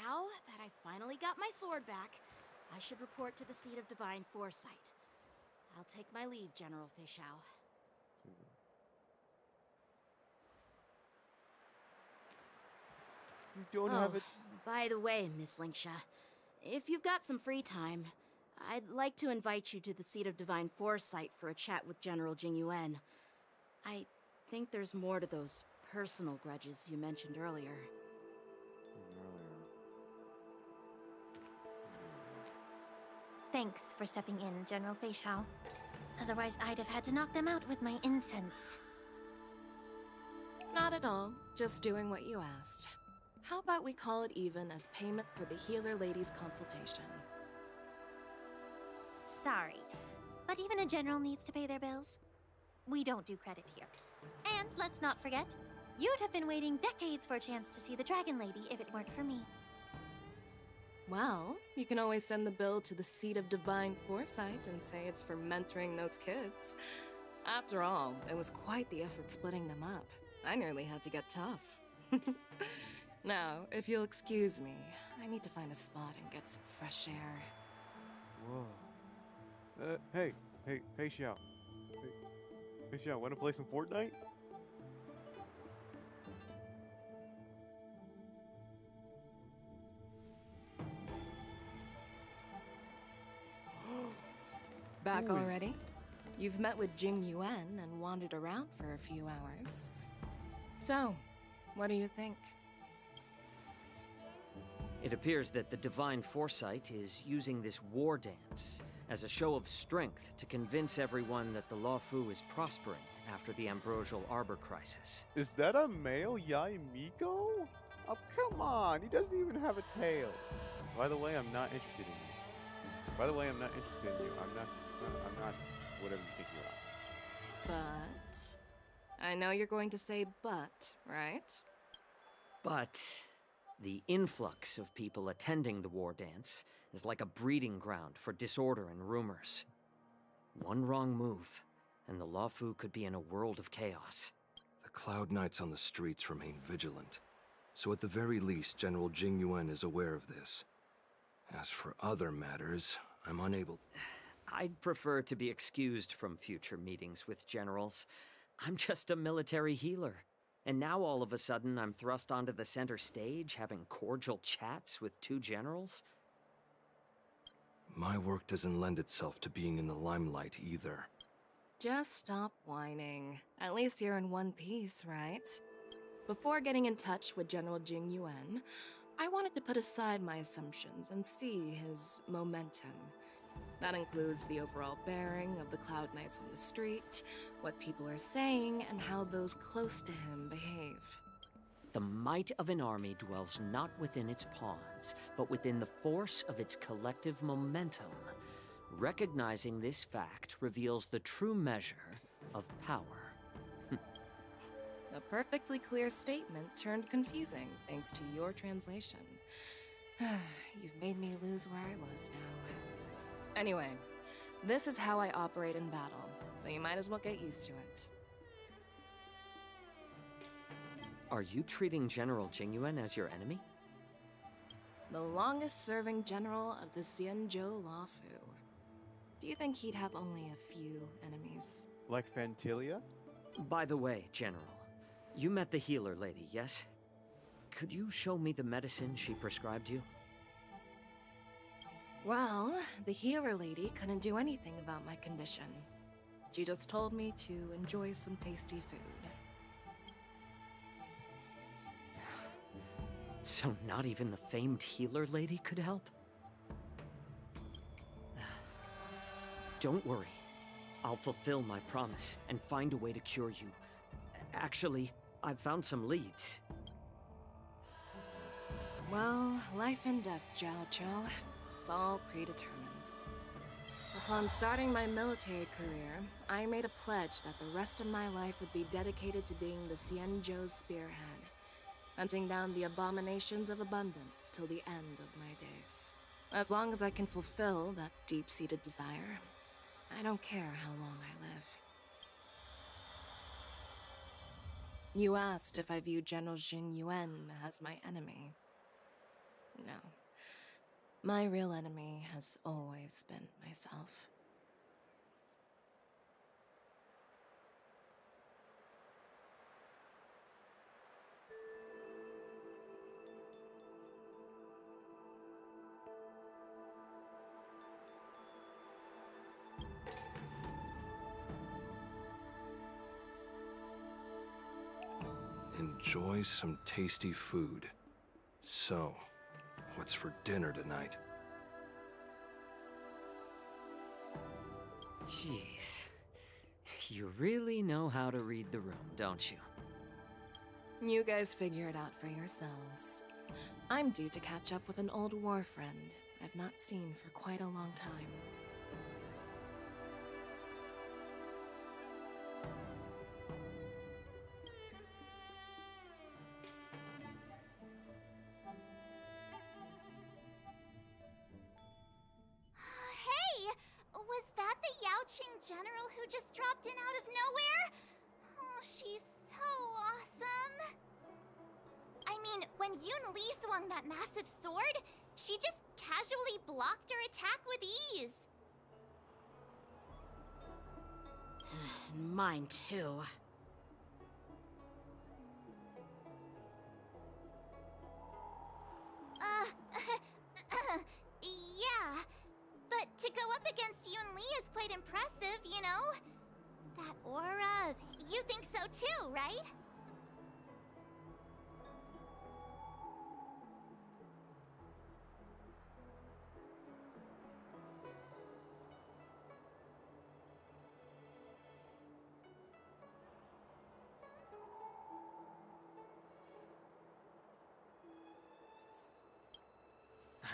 Now that I finally got my sword back, I should report to the seat of divine foresight. I'll take my leave, General Fei Xiao. You don't have it. By the way, Miss Linksha, if you've got some free time, I'd like to invite you to the seat of divine foresight for a chat with General Jing Yuan. I think there's more to those personal grudges you mentioned earlier. Thanks for stepping in, General Fei Xiao. Otherwise, I'd have had to knock them out with my incense. Not at all. Just doing what you asked. How about we call it even as payment for the healer lady's consultation? Sorry, but even a general needs to pay their bills. We don't do credit here. And let's not forget, you'd have been waiting decades for a chance to see the Dragon Lady if it weren't for me. Well, you can always send the bill to the seat of divine foresight and say it's for mentoring those kids. After all, it was quite the effort splitting them up. I nearly had to get tough. Now, if you'll excuse me, I need to find a spot and get some fresh air. Whoa. Hey, Fei Xiao. Fei Xiao, wanna play some Fortnite? Back Ooh. already? You've met with Jing Yuan and wandered around for a few hours. So, what do you think? It appears that the Divine Foresight is using this war dance as a show of strength to convince everyone that the Luofu is prospering after the Ambrosial Arbor crisis. Is that a male Yai Miko? Oh, come on. He doesn't even have a tail. By the way, I'm not interested in you. By the way, I'm not interested in you. I'm not whatever you think you are. But I know you're going to say but, right? But the influx of people attending the war dance is like a breeding ground for disorder and rumors. One wrong move, and the Luofu could be in a world of chaos. The Cloud Knights on the streets remain vigilant, so at the very least, General Jing Yuan is aware of this. As for other matters, I'm unable... I'd prefer to be excused from future meetings with generals. I'm just a military healer. And now all of a sudden I'm thrust onto the center stage having cordial chats with two generals? My work doesn't lend itself to being in the limelight either. Just stop whining. At least you're in one piece, right? Before getting in touch with General Jing Yuan, I wanted to put aside my assumptions and see his momentum. That includes the overall bearing of the Cloud Knights on the street, what people are saying, and how those close to him behave. The might of an army dwells not within its pawns, but within the force of its collective momentum. Recognizing this fact reveals the true measure of power. A perfectly clear statement turned confusing thanks to your translation. You've made me lose where I was now. Anyway, this is how I operate in battle, so you might as well get used to it. Are you treating General Jing Yuan as your enemy? The longest-serving general of the Xianzhou Luofu. Do you think he'd have only a few enemies? Like Fantilia? By the way, General, you met the healer lady, yes? Could you show me the medicine she prescribed you? Well, the healer lady couldn't do anything about my condition. She just told me to enjoy some tasty food. So not even the famed healer lady could help? Don't worry. I'll fulfill my promise and find a way to cure you. Actually, I've found some leads. Well, life and death, Jiao Zhou. It's all predetermined. Upon starting my military career, I made a pledge that the rest of my life would be dedicated to being the Xianzhou spearhead, hunting down the abominations of abundance till the end of my days. As long as I can fulfill that deep-seated desire, I don't care how long I live. You asked if I view General Jing Yuan as my enemy. No. My real enemy has always been myself. Enjoy some tasty food. So, what's for dinner tonight? Jeez. You really know how to read the room, don't you? You guys figure it out for yourselves. I'm due to catch up with an old war friend I've not seen for quite a long time. Was that the Yaoqing general who just dropped in out of nowhere? Oh, she's so awesome. I mean, when Yun Li swung that massive sword, she just casually blocked her attack with ease. Mine too. Yeah. But to go up against Yun Li is quite impressive, you know? That aura, you think so too, right?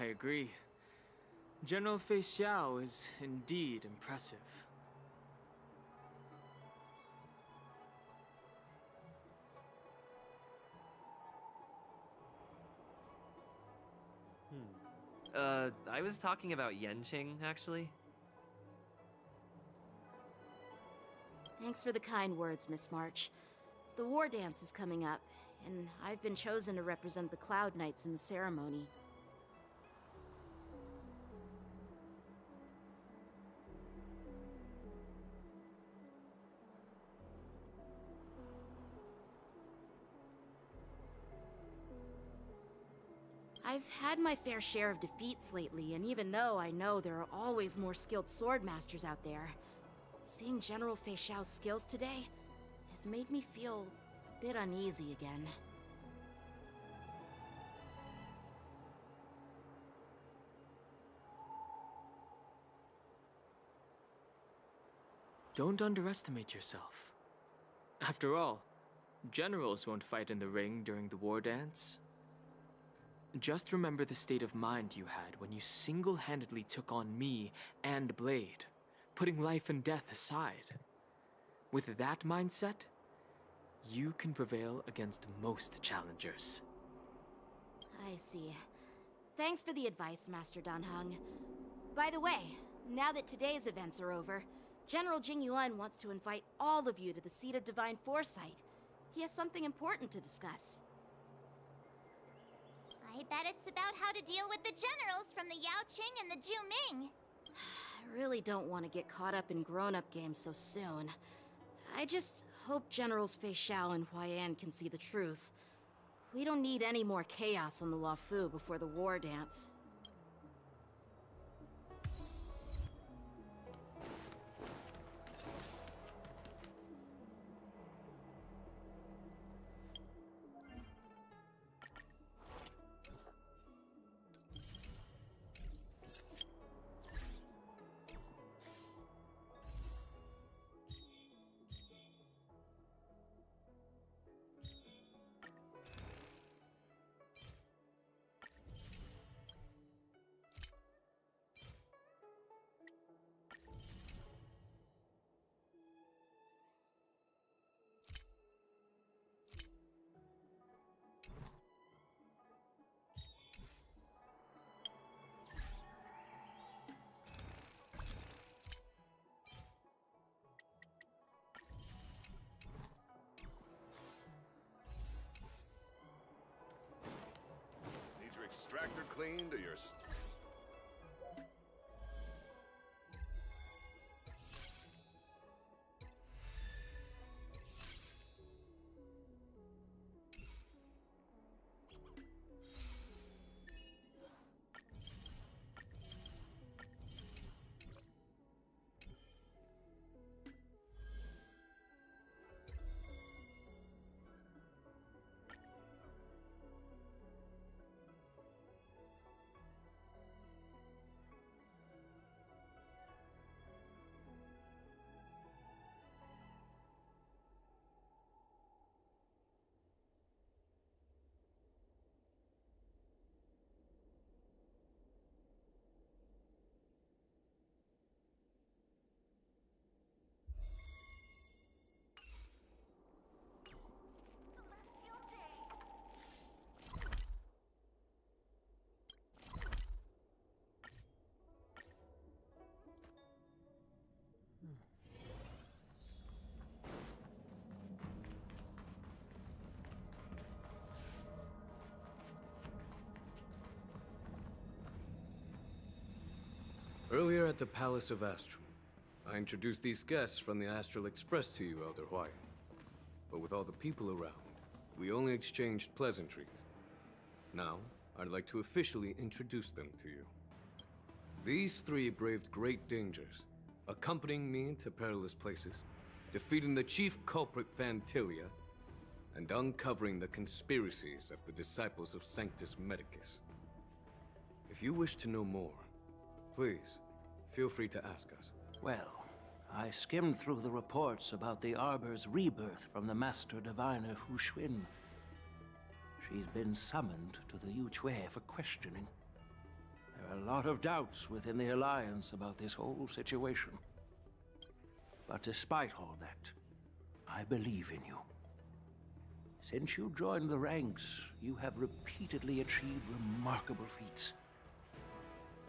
I agree. General Fei Xiao is indeed impressive. I was talking about Yenqing, actually. Thanks for the kind words, Miss March. The war dance is coming up, and I've been chosen to represent the Cloud Knights in the ceremony. I've had my fair share of defeats lately, and even though I know there are always more skilled swordmasters out there, seeing General Fei Xiao's skills today has made me feel a bit uneasy again. Don't underestimate yourself. After all, generals won't fight in the ring during the war dance. Just remember the state of mind you had when you single-handedly took on me and Blade, putting life and death aside. With that mindset, you can prevail against most challengers. I see. Thanks for the advice, Master Danheng. By the way, now that today's events are over, General Jing Yuan wants to invite all of you to the Seat of Divine Foresight. He has something important to discuss. I bet it's about how to deal with the generals from the Yaoqing and the Juming. I really don't want to get caught up in grown-up games so soon. I just hope Generals Fei Xiao and Huaiyan can see the truth. We don't need any more chaos on the Luofu before the war dance. Need your extractor cleaned or your... Earlier at the Palace of Astral, I introduced these guests from the Astral Express to you, Elder Huai. But with all the people around, we only exchanged pleasantries. Now, I'd like to officially introduce them to you. These three braved great dangers, accompanying me to perilous places, defeating the chief culprit Fantilia, and uncovering the conspiracies of the disciples of Sanctus Medicus. If you wish to know more, please, feel free to ask us. Well, I skimmed through the reports about the Arbor's rebirth from the Master Diviner Hu Xuan. She's been summoned to the Yu Chui for questioning. are a lot of doubts within the Alliance about this whole situation. But despite all that, I believe in you. Since you joined the ranks, you have repeatedly achieved remarkable feats.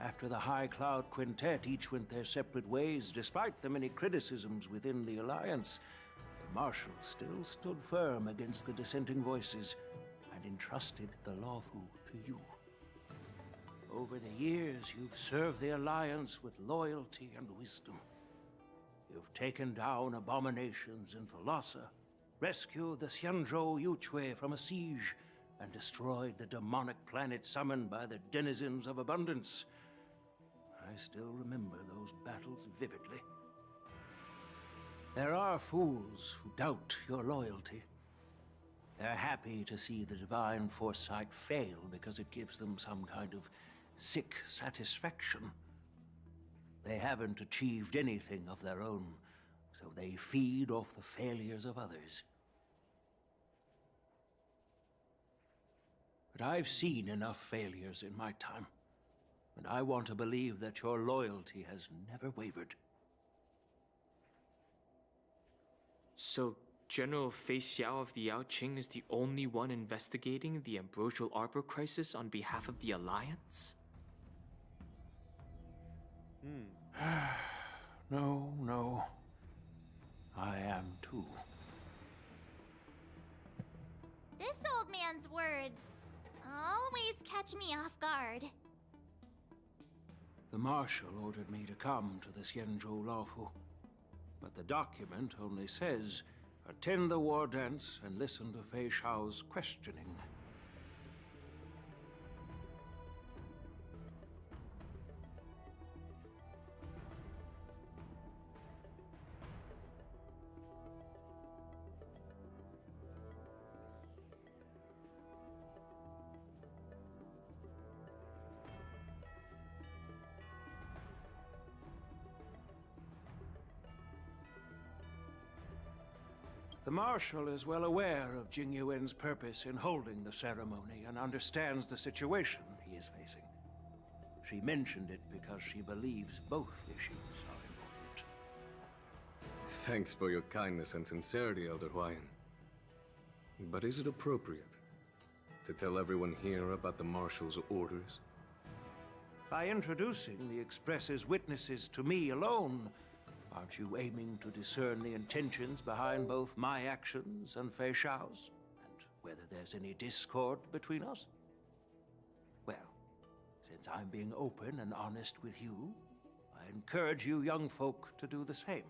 After the High Cloud Quintet each went their separate ways, despite the many criticisms within the Alliance, the Marshal still stood firm against the dissenting voices and entrusted the Lawfu to you. Over the years, you've served the Alliance with loyalty and wisdom. You've taken down abominations in Thalassa, rescued the Xianzhou Yuchue from a siege, and destroyed the demonic planet summoned by the denizens of abundance. I still remember those battles vividly. There are fools who doubt your loyalty. They're happy to see the divine foresight fail because it gives them some kind of sick satisfaction. They haven't achieved anything of their own, so they feed off the failures of others. But I've seen enough failures in my time, and I want to believe that your loyalty has never wavered. So, General Fei Xiao of the Yaoqing is the only one investigating the Ambrosial Arbor crisis on behalf of the Alliance? No. I am too. This old man's words always catch me off guard. The Marshal ordered me to come to the Xianzhou Lawfu, but the document only says, attend the war dance and listen to Fei Xiao's questioning. The Marshal is well aware of Jing Yuan's purpose in holding the ceremony and understands the situation he is facing. She mentioned it because she believes both issues are important. Thanks for your kindness and sincerity, Elder Huayan. But is it appropriate to tell everyone here about the Marshal's orders? By introducing the Express's witnesses to me alone, aren't you aiming to discern the intentions behind both my actions and Fei Xiao's? And whether there's any discord between us? Well, since I'm being open and honest with you, I encourage you young folk to do the same.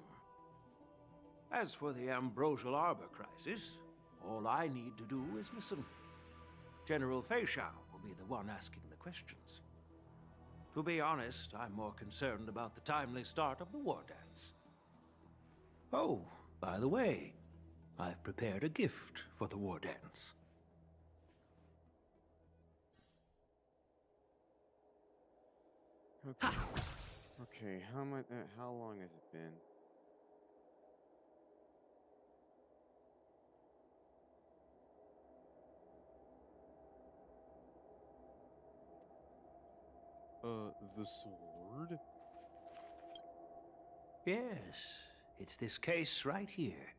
As for the Ambrosial Arbor crisis, all I need to do is listen. General Fei Xiao will be the one asking the questions. To be honest, I'm more concerned about the timely start of the war dance. Oh, by the way, I've prepared a gift for the war dance. Okay, how long has it been? The sword? Yes, it's this case right here.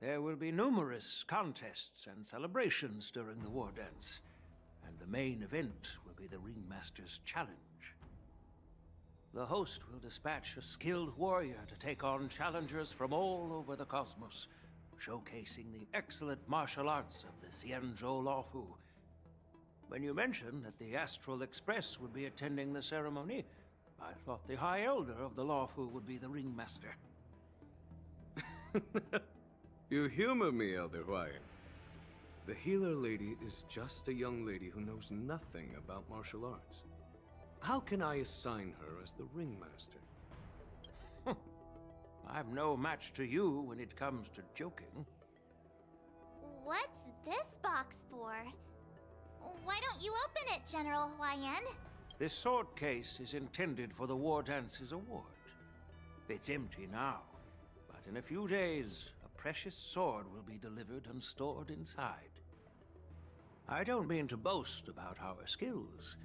There will be numerous contests and celebrations during the war dance, and the main event will be the Ringmaster's Challenge. The host will dispatch a skilled warrior to take on challengers from all over the cosmos, showcasing the excellent martial arts of the Xianzhou Lawfu. When you mentioned that the Astral Express would be attending the ceremony, I thought the High Elder of the Lawfu would be the Ringmaster. You humor me, Elder Huayan. The healer lady is just a young lady who knows nothing about martial arts. How can I assign her as the Ringmaster? I'm no match to you when it comes to joking. What's this box for? Why don't you open it, General Huayan? This sword case is intended for the War Dance's award. It's empty now, but in a few days, a precious sword will be delivered and stored inside. I don't mean to boast about our skills,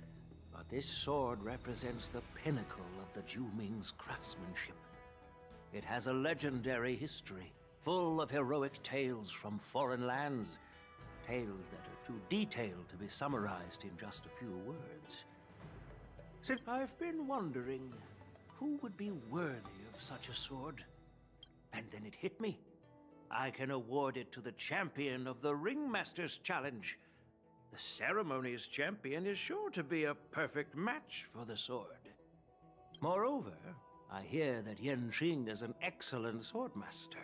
but this sword represents the pinnacle of the Ju-Ming's craftsmanship. It has a legendary history, full of heroic tales from foreign lands, tales that are too detailed to be summarized in just a few words. So I've been wondering who would be worthy of such a sword. And then it hit me. I can award it to the champion of the Ringmaster's Challenge. The ceremony's champion is sure to be a perfect match for the sword. Moreover, I hear that Yanqing is an excellent swordmaster,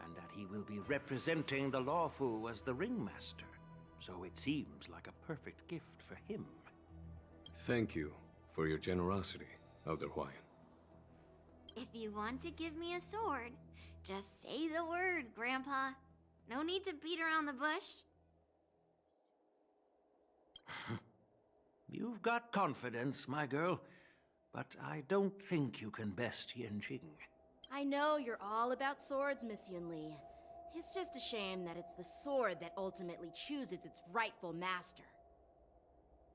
and that he will be representing the Lawfu as the Ringmaster. So it seems like a perfect gift for him. Thank you for your generosity, Elder Huayan. If you want to give me a sword, just say the word, Grandpa. No need to beat around the bush. You've got confidence, my girl, but I don't think you can best Yanqing. I know you're all about swords, Miss Yunli. It's just a shame that it's the sword that ultimately chooses its rightful master.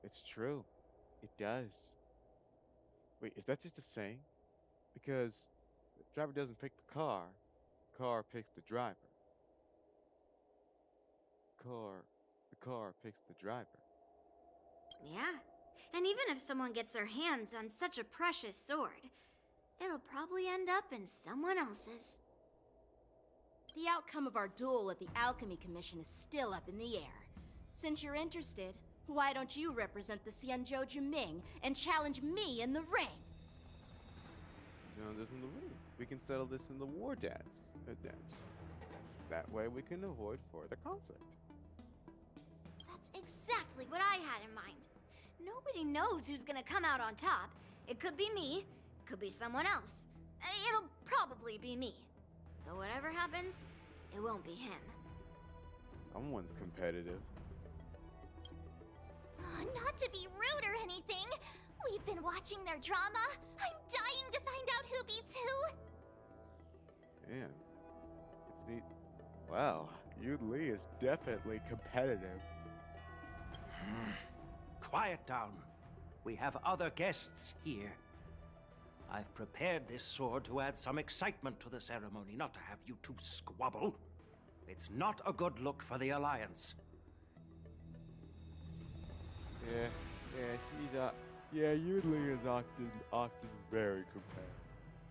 It's true. It does. Wait, is that just a saying? Because the driver doesn't pick the car picks the driver. The car picks the driver. Yeah, and even if someone gets their hands on such a precious sword, it'll probably end up in someone else's. The outcome of our duel at the Alchemy Commission is still up in the air. Since you're interested, why don't you represent the Xianzhou Juming and challenge me in the ring? This in the ring. We can settle this in the war dance. That way we can avoid further conflict. That's exactly what I had in mind. Nobody knows who's gonna come out on top. It could be me, could be someone else. It'll probably be me. But whatever happens, it won't be him. Someone's competitive. Not to be rude or anything, we've been watching their drama. I'm dying to find out who beats who. Man, it's neat. Wow, Yu Li is definitely competitive. Quiet down. We have other guests here. I've prepared this sword to add some excitement to the ceremony, not to have you two squabble. It's not a good look for the Alliance. Yu Li is often very competitive.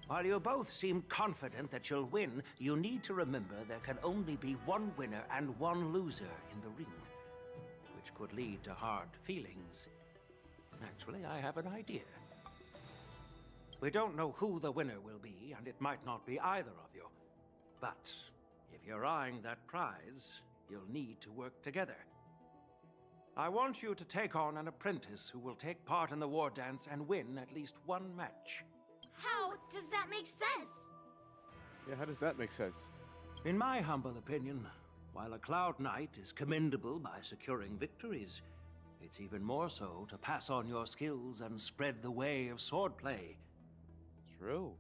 While you both seem confident that you'll win, you need to remember there can only be one winner and one loser in the ring, which could lead to hard feelings. Actually, I have an idea. We don't know who the winner will be, and it might not be either of you. But if you're eyeing that prize, you'll need to work together. I want you to take on an apprentice who will take part in the war dance and win at least one match. How does that make sense? Yeah, how does that make sense? In my humble opinion, while a Cloud Knight is commendable by securing victories, it's even more so to pass on your skills and spread the way of swordplay. True.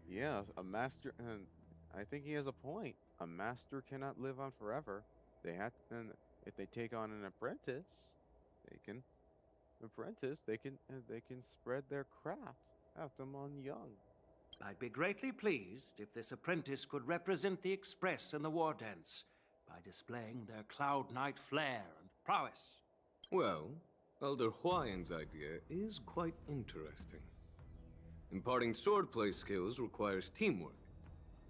Yeah, a master, and I think he has a point. A master cannot live on forever. And if they take on an apprentice, they can spread their craft, have them on young. I'd be greatly pleased if this apprentice could represent the Express in the war dance by displaying their Cloud Knight flair and prowess. Well, Elder Huayan's idea is quite interesting. Imparting swordplay skills requires teamwork,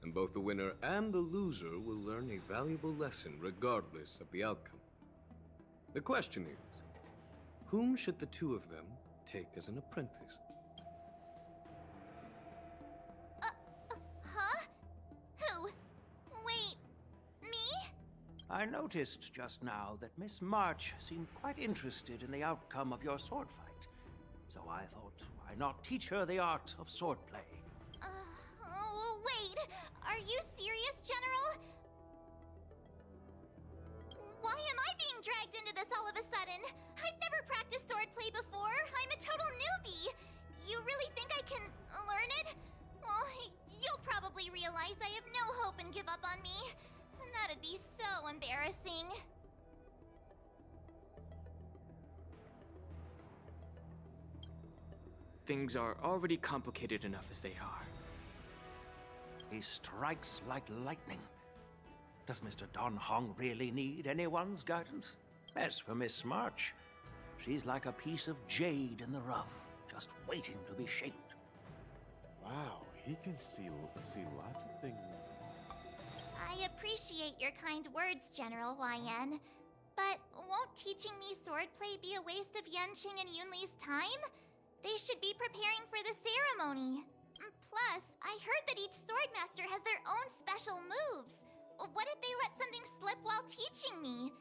and both the winner and the loser will learn a valuable lesson regardless of the outcome. The question is, whom should the two of them take as an apprentice? Huh? Who? Wait, me? I noticed just now that Miss March seemed quite interested in the outcome of your sword fight. So I thought, why not teach her the art of swordplay? Wait, are you serious, General? Why am I being dragged into this all of a sudden? I've never practiced swordplay before. I'm a total newbie. You really think I can learn it? Well, you'll probably realize I have no hope and give up on me. And that'd be so embarrassing. things are already complicated enough as they are. He strikes like lightning. Does Mr. Don Hong really need anyone's guidance? As for Miss March, she's like a piece of jade in the rough, just waiting to be shaped. Wow, he can see lots of things. I appreciate your kind words, General YN. But won't teaching me swordplay be a waste of Yanqing and Yunli's time? They should be preparing for the ceremony. Plus, I heard that each swordmaster has their own special moves. What if they let something slip while teaching me?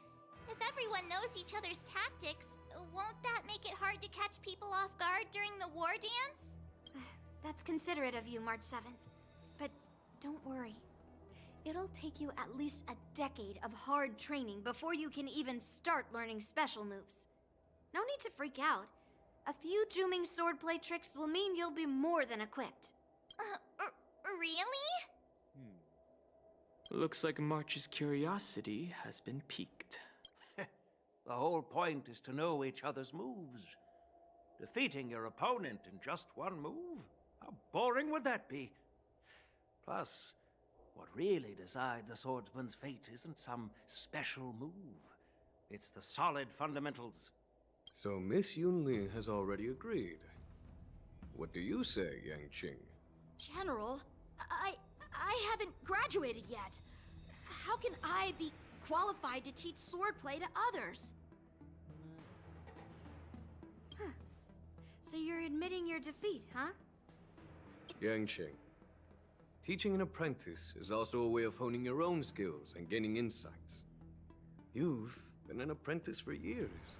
If everyone knows each other's tactics, won't that make it hard to catch people off guard during the war dance? That's considerate of you, March 7th. But don't worry. It'll take you at least a decade of hard training before you can even start learning special moves. No need to freak out. A few Juming swordplay tricks will mean you'll be more than equipped. Really? Looks like March's curiosity has been piqued. The whole point is to know each other's moves. Defeating your opponent in just one move? How boring would that be? Plus, what really decides a swordsman's fate isn't some special move. It's the solid fundamentals. So Miss Yunli has already agreed. What do you say, Yanqing? General, I haven't graduated yet. How can I be qualified to teach swordplay to others? Huh. So you're admitting your defeat, huh? Yanqing, teaching an apprentice is also a way of honing your own skills and gaining insights. You've been an apprentice for years.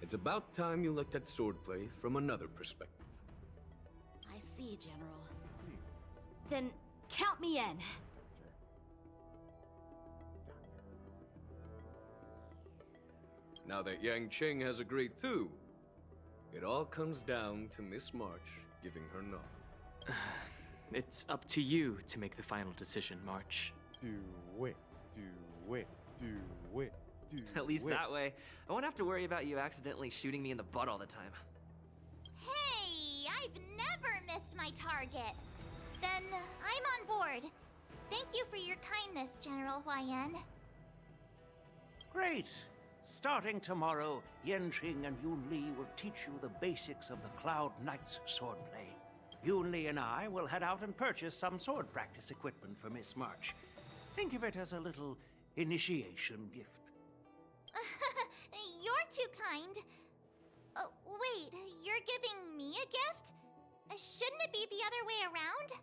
It's about time you looked at swordplay from another perspective. I see, General. Then count me in. Now that Yanqing has agreed too, it all comes down to Miss March giving her nod. It's up to you to make the final decision, March. Do it, do it, do it, do it. At least that way, I won't have to worry about you accidentally shooting me in the butt all the time. Hey, I've never missed my target. Then I'm on board. Thank you for your kindness, General YN. Great! Starting tomorrow, Yanqing and Yunli will teach you the basics of the Cloud Knight's swordplay. Yunli and I will head out and purchase some sword practice equipment for Miss March. Think of it as a little initiation gift. You're too kind. Wait, you're giving me a gift? Shouldn't it be the other way around?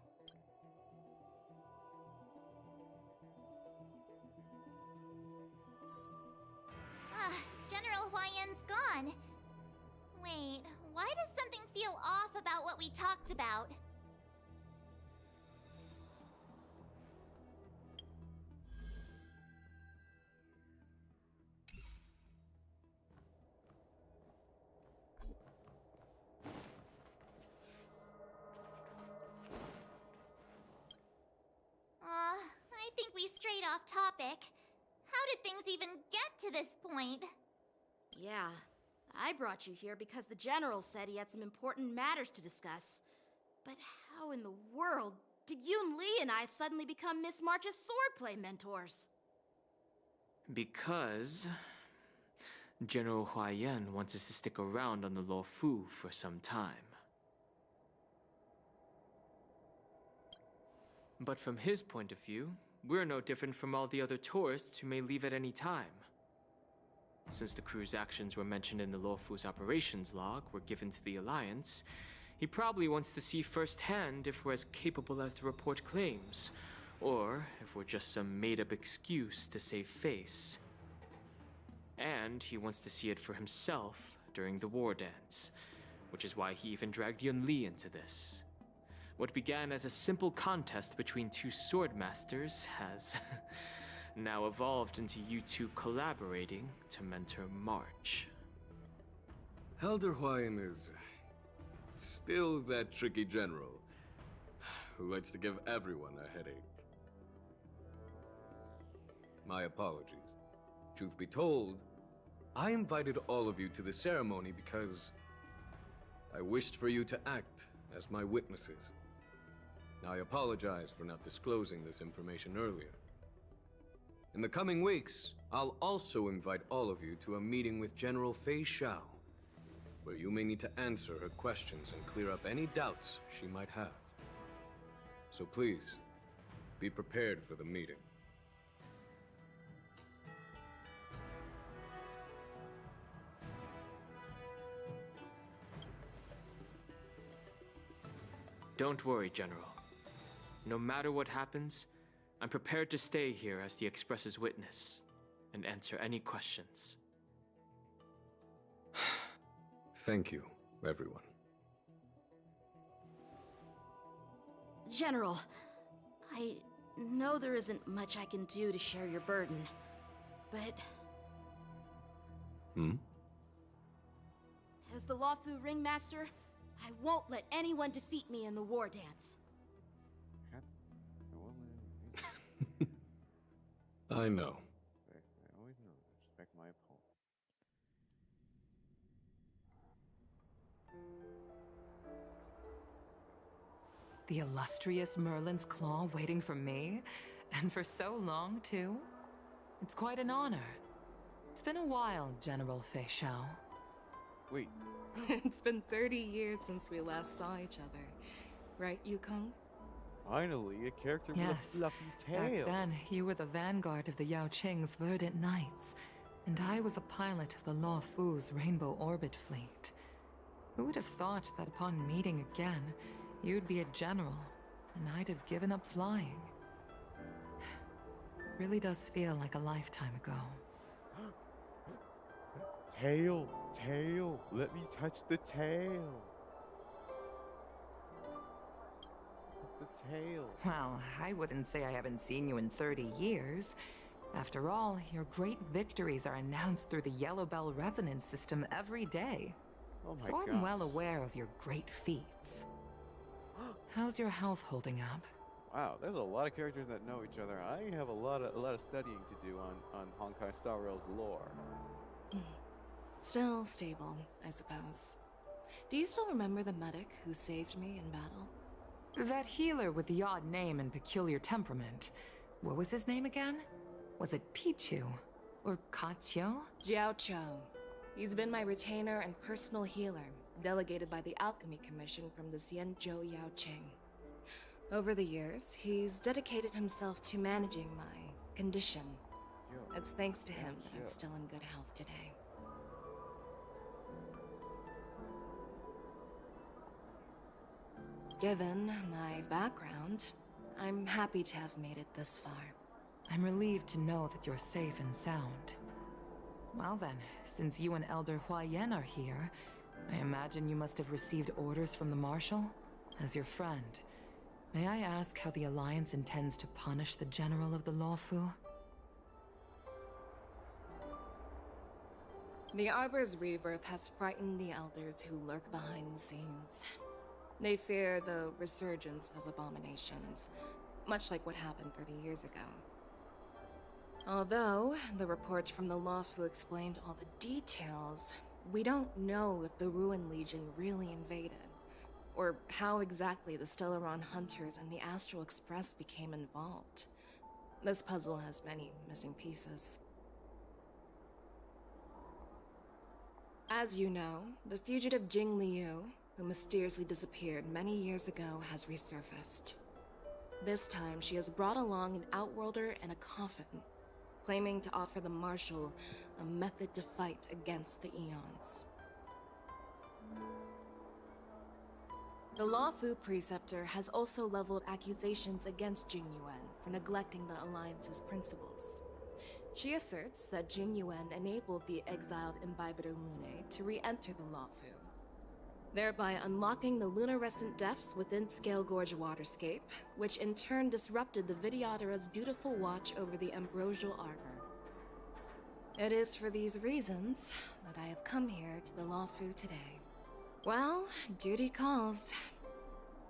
General YN's gone. Wait, why does something feel off about what we talked about? I think we strayed off topic. How did things even get to this point? Yeah, I brought you here because the General said he had some important matters to discuss. But how in the world did Yun Li and I suddenly become Miss March's swordplay mentors? Because General Huayan wants us to stick around on the Luofu for some time. But from his point of view, we're no different from all the other tourists who may leave at any time. Since the crew's actions were mentioned in the Luofu's operations log were given to the Alliance, he probably wants to see firsthand if we're as capable as the report claims, or if we're just some made-up excuse to save face. And he wants to see it for himself during the war dance, which is why he even dragged Yun Li into this. What began as a simple contest between two sword masters has now evolved into you two collaborating to mentor March. Elder Huayan is still that tricky general who likes to give everyone a headache. My apologies. Truth be told, I invited all of you to the ceremony because I wished for you to act as my witnesses. I apologize for not disclosing this information earlier. In the coming weeks, I'll also invite all of you to a meeting with General Fei Xiao, where you may need to answer her questions and clear up any doubts she might have. So please, be prepared for the meeting. Don't worry, General. No matter what happens, I'm prepared to stay here as the Express's witness and answer any questions. Thank you, everyone. General, I know there isn't much I can do to share your burden, but... As the Lawfu Ringmaster, I won't let anyone defeat me in the war dance. I know. I always know. Respect my opponent. The illustrious Merlin's Claw waiting for me? And for so long, too? It's quite an honor. It's been a while, General Fei Xiao. Wait. It's been 30 years since we last saw each other. Right, Yukong? Finally, a character with a fluffy tail. Back then, you were the vanguard of the Yao Qing's Verdant Knights, and I was a pilot of the Law Fu's Rainbow Orbit Fleet. Who would have thought that upon meeting again, you'd be a general, and I'd have given up flying? Really does feel like a lifetime ago. Tail, tail, let me touch the tail. The tail. Well, I wouldn't say I haven't seen you in 30 years. After all, your great victories are announced through the Yellow Bell resonance system every day. Oh my So God. I'm well aware of your great feats. How's your health holding up? Wow, there's a lot of characters that know each other. I have a lot of studying to do on Honkai Star Rail's lore. Still stable, I suppose. Do you still remember the medic who saved me in battle? That healer with the odd name and peculiar temperament. What was his name again? Was it Pichu? Or Kachio? Jiao Chou. He's been my retainer and personal healer, delegated by the Alchemy Commission from the Xianzhou Yao Qing. Over the years, he's dedicated himself to managing my condition. It's thanks to him that I'm still in good health today. Given my background, I'm happy to have made it this far. I'm relieved to know that you're safe and sound. Well then, since you and Elder Huayan are here, I imagine you must have received orders from the Marshal? As your friend, may I ask how the Alliance intends to punish the General of the Lawfu? The Arbor's rebirth has frightened the Elders who lurk behind the scenes. They fear the resurgence of abominations, much like what happened 30 years ago. Although the report from the Lawfu explained all the details, we don't know if the Ruin Legion really invaded, or how exactly the Stellaron Hunters and the Astral Express became involved. This puzzle has many missing pieces. As you know, the fugitive Jing Liu, who mysteriously disappeared many years ago, has resurfaced. This time, she has brought along an Outworlder and a coffin, claiming to offer the Marshal a method to fight against the Eons. The Lawfu Preceptor has also leveled accusations against Jing Yuan for neglecting the Alliance's principles. She asserts that Jing Yuan enabled the exiled Imbibitor Lunae to re-enter the Lawfu, thereby unlocking the lunarescent depths within Scale Gorge Waterscape, which in turn disrupted the Vidyadhara's dutiful watch over the Ambrosial Arbor. It is for these reasons that I have come here to the Lawfu today. Well, duty calls.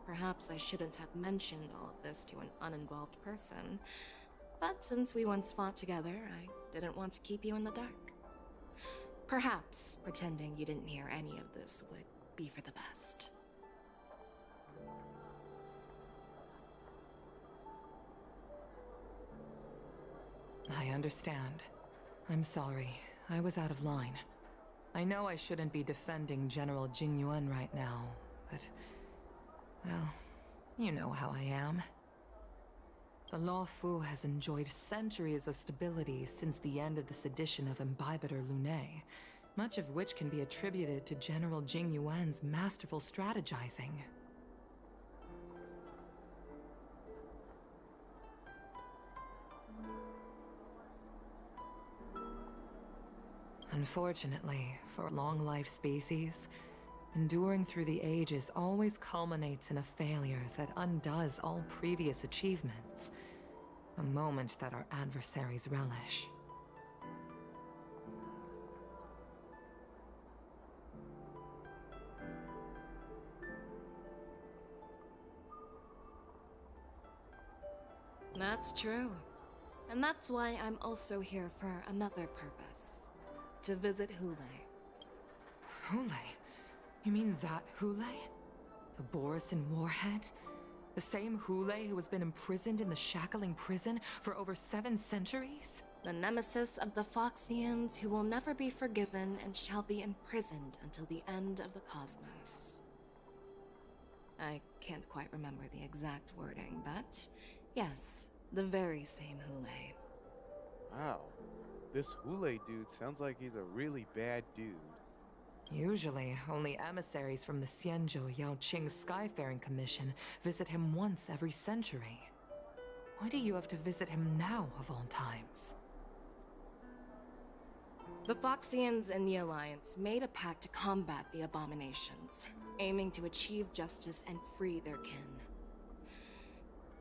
Perhaps I shouldn't have mentioned all of this to an uninvolved person, but since we once fought together, I didn't want to keep you in the dark. Perhaps pretending you didn't hear any of this would be for the best. I understand. I'm sorry. I was out of line. I know I shouldn't be defending General Jingyuan right now, but... well, you know how I am. The Law Fu has enjoyed centuries of stability since the end of the sedition of Imbibitor Lunae, much of which can be attributed to General Jingyuan's masterful strategizing. Unfortunately, for a long-life species, enduring through the ages always culminates in a failure that undoes all previous achievements. A moment that our adversaries relish. That's true. And that's why I'm also here for another purpose. To visit Hule. Hule? You mean that Hule? The Borisin warhead? The same Hule who has been imprisoned in the Shackling prison for over 7 centuries? The nemesis of the Foxians who will never be forgiven and shall be imprisoned until the end of the cosmos. I can't quite remember the exact wording, but yes, the very same Hule. Wow. This Hule dude sounds like he's a really bad dude. Usually, only emissaries from the Xianzhou Yaoqing Skyfaring Commission visit him once every century. Why do you have to visit him now, of all times? The Foxians and the Alliance made a pact to combat the abominations, aiming to achieve justice and free their kin.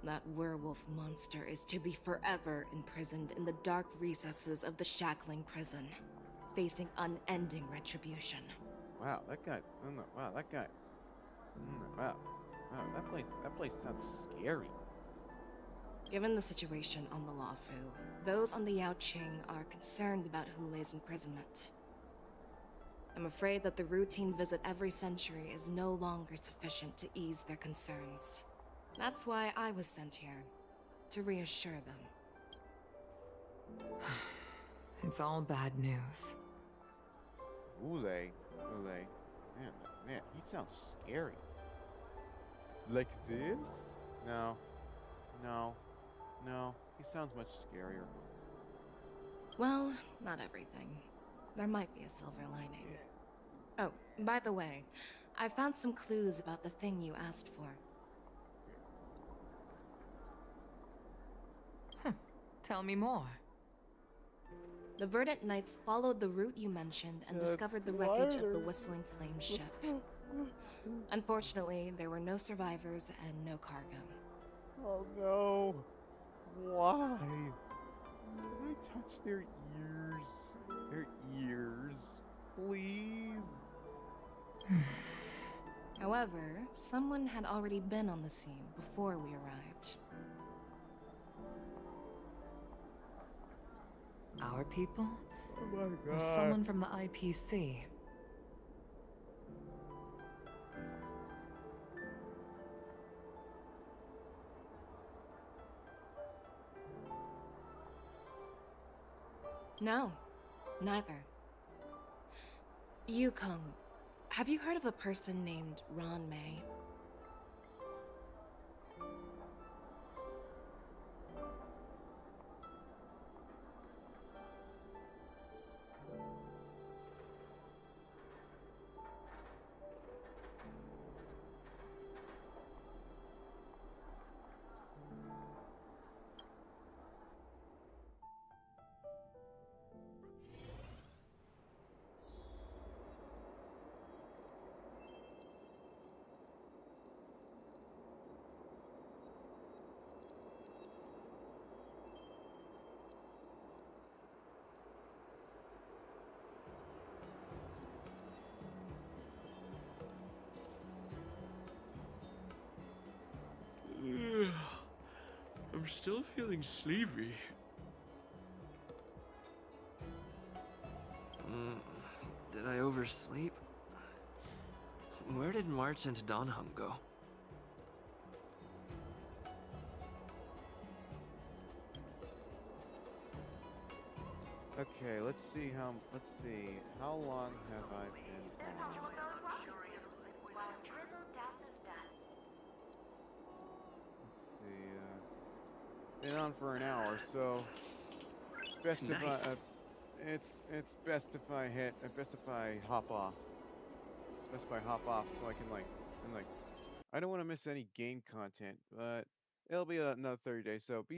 That werewolf monster is to be forever imprisoned in the dark recesses of the Shackling prison, facing unending retribution. Wow, that guy. Wow, that guy. Wow, that place sounds scary. Given the situation on the Luofu, those on the Yaoqing are concerned about Hule's imprisonment. I'm afraid that the routine visit every century is no longer sufficient to ease their concerns. That's why I was sent here, to reassure them. It's all bad news. Hule. Man, he sounds scary. Like this? No. He sounds much scarier. Well, not everything. There might be a silver lining. Oh, by the way, I found some clues about the thing you asked for. Tell me more. The Verdant Knights followed the route you mentioned and discovered the wreckage of the Whistling Flame ship. Unfortunately, there were no survivors and no cargo. Oh no. Why? Can I touch their ears? Their ears. Please. However, someone had already been on the scene before we arrived. Our people? Oh my Or god. someone from the IPC? No, neither. Yukong, have you heard of a person named Ron May? I'm still feeling sleepy. Did I oversleep? Where did March and Donhum go? Okay, let's see how long have I been on? Let's see, been on for an hour, so best if Nice. it's best if I best if I hop off. Best if I hop off so I can I don't want to miss any game content, but it'll be another 30 days, so be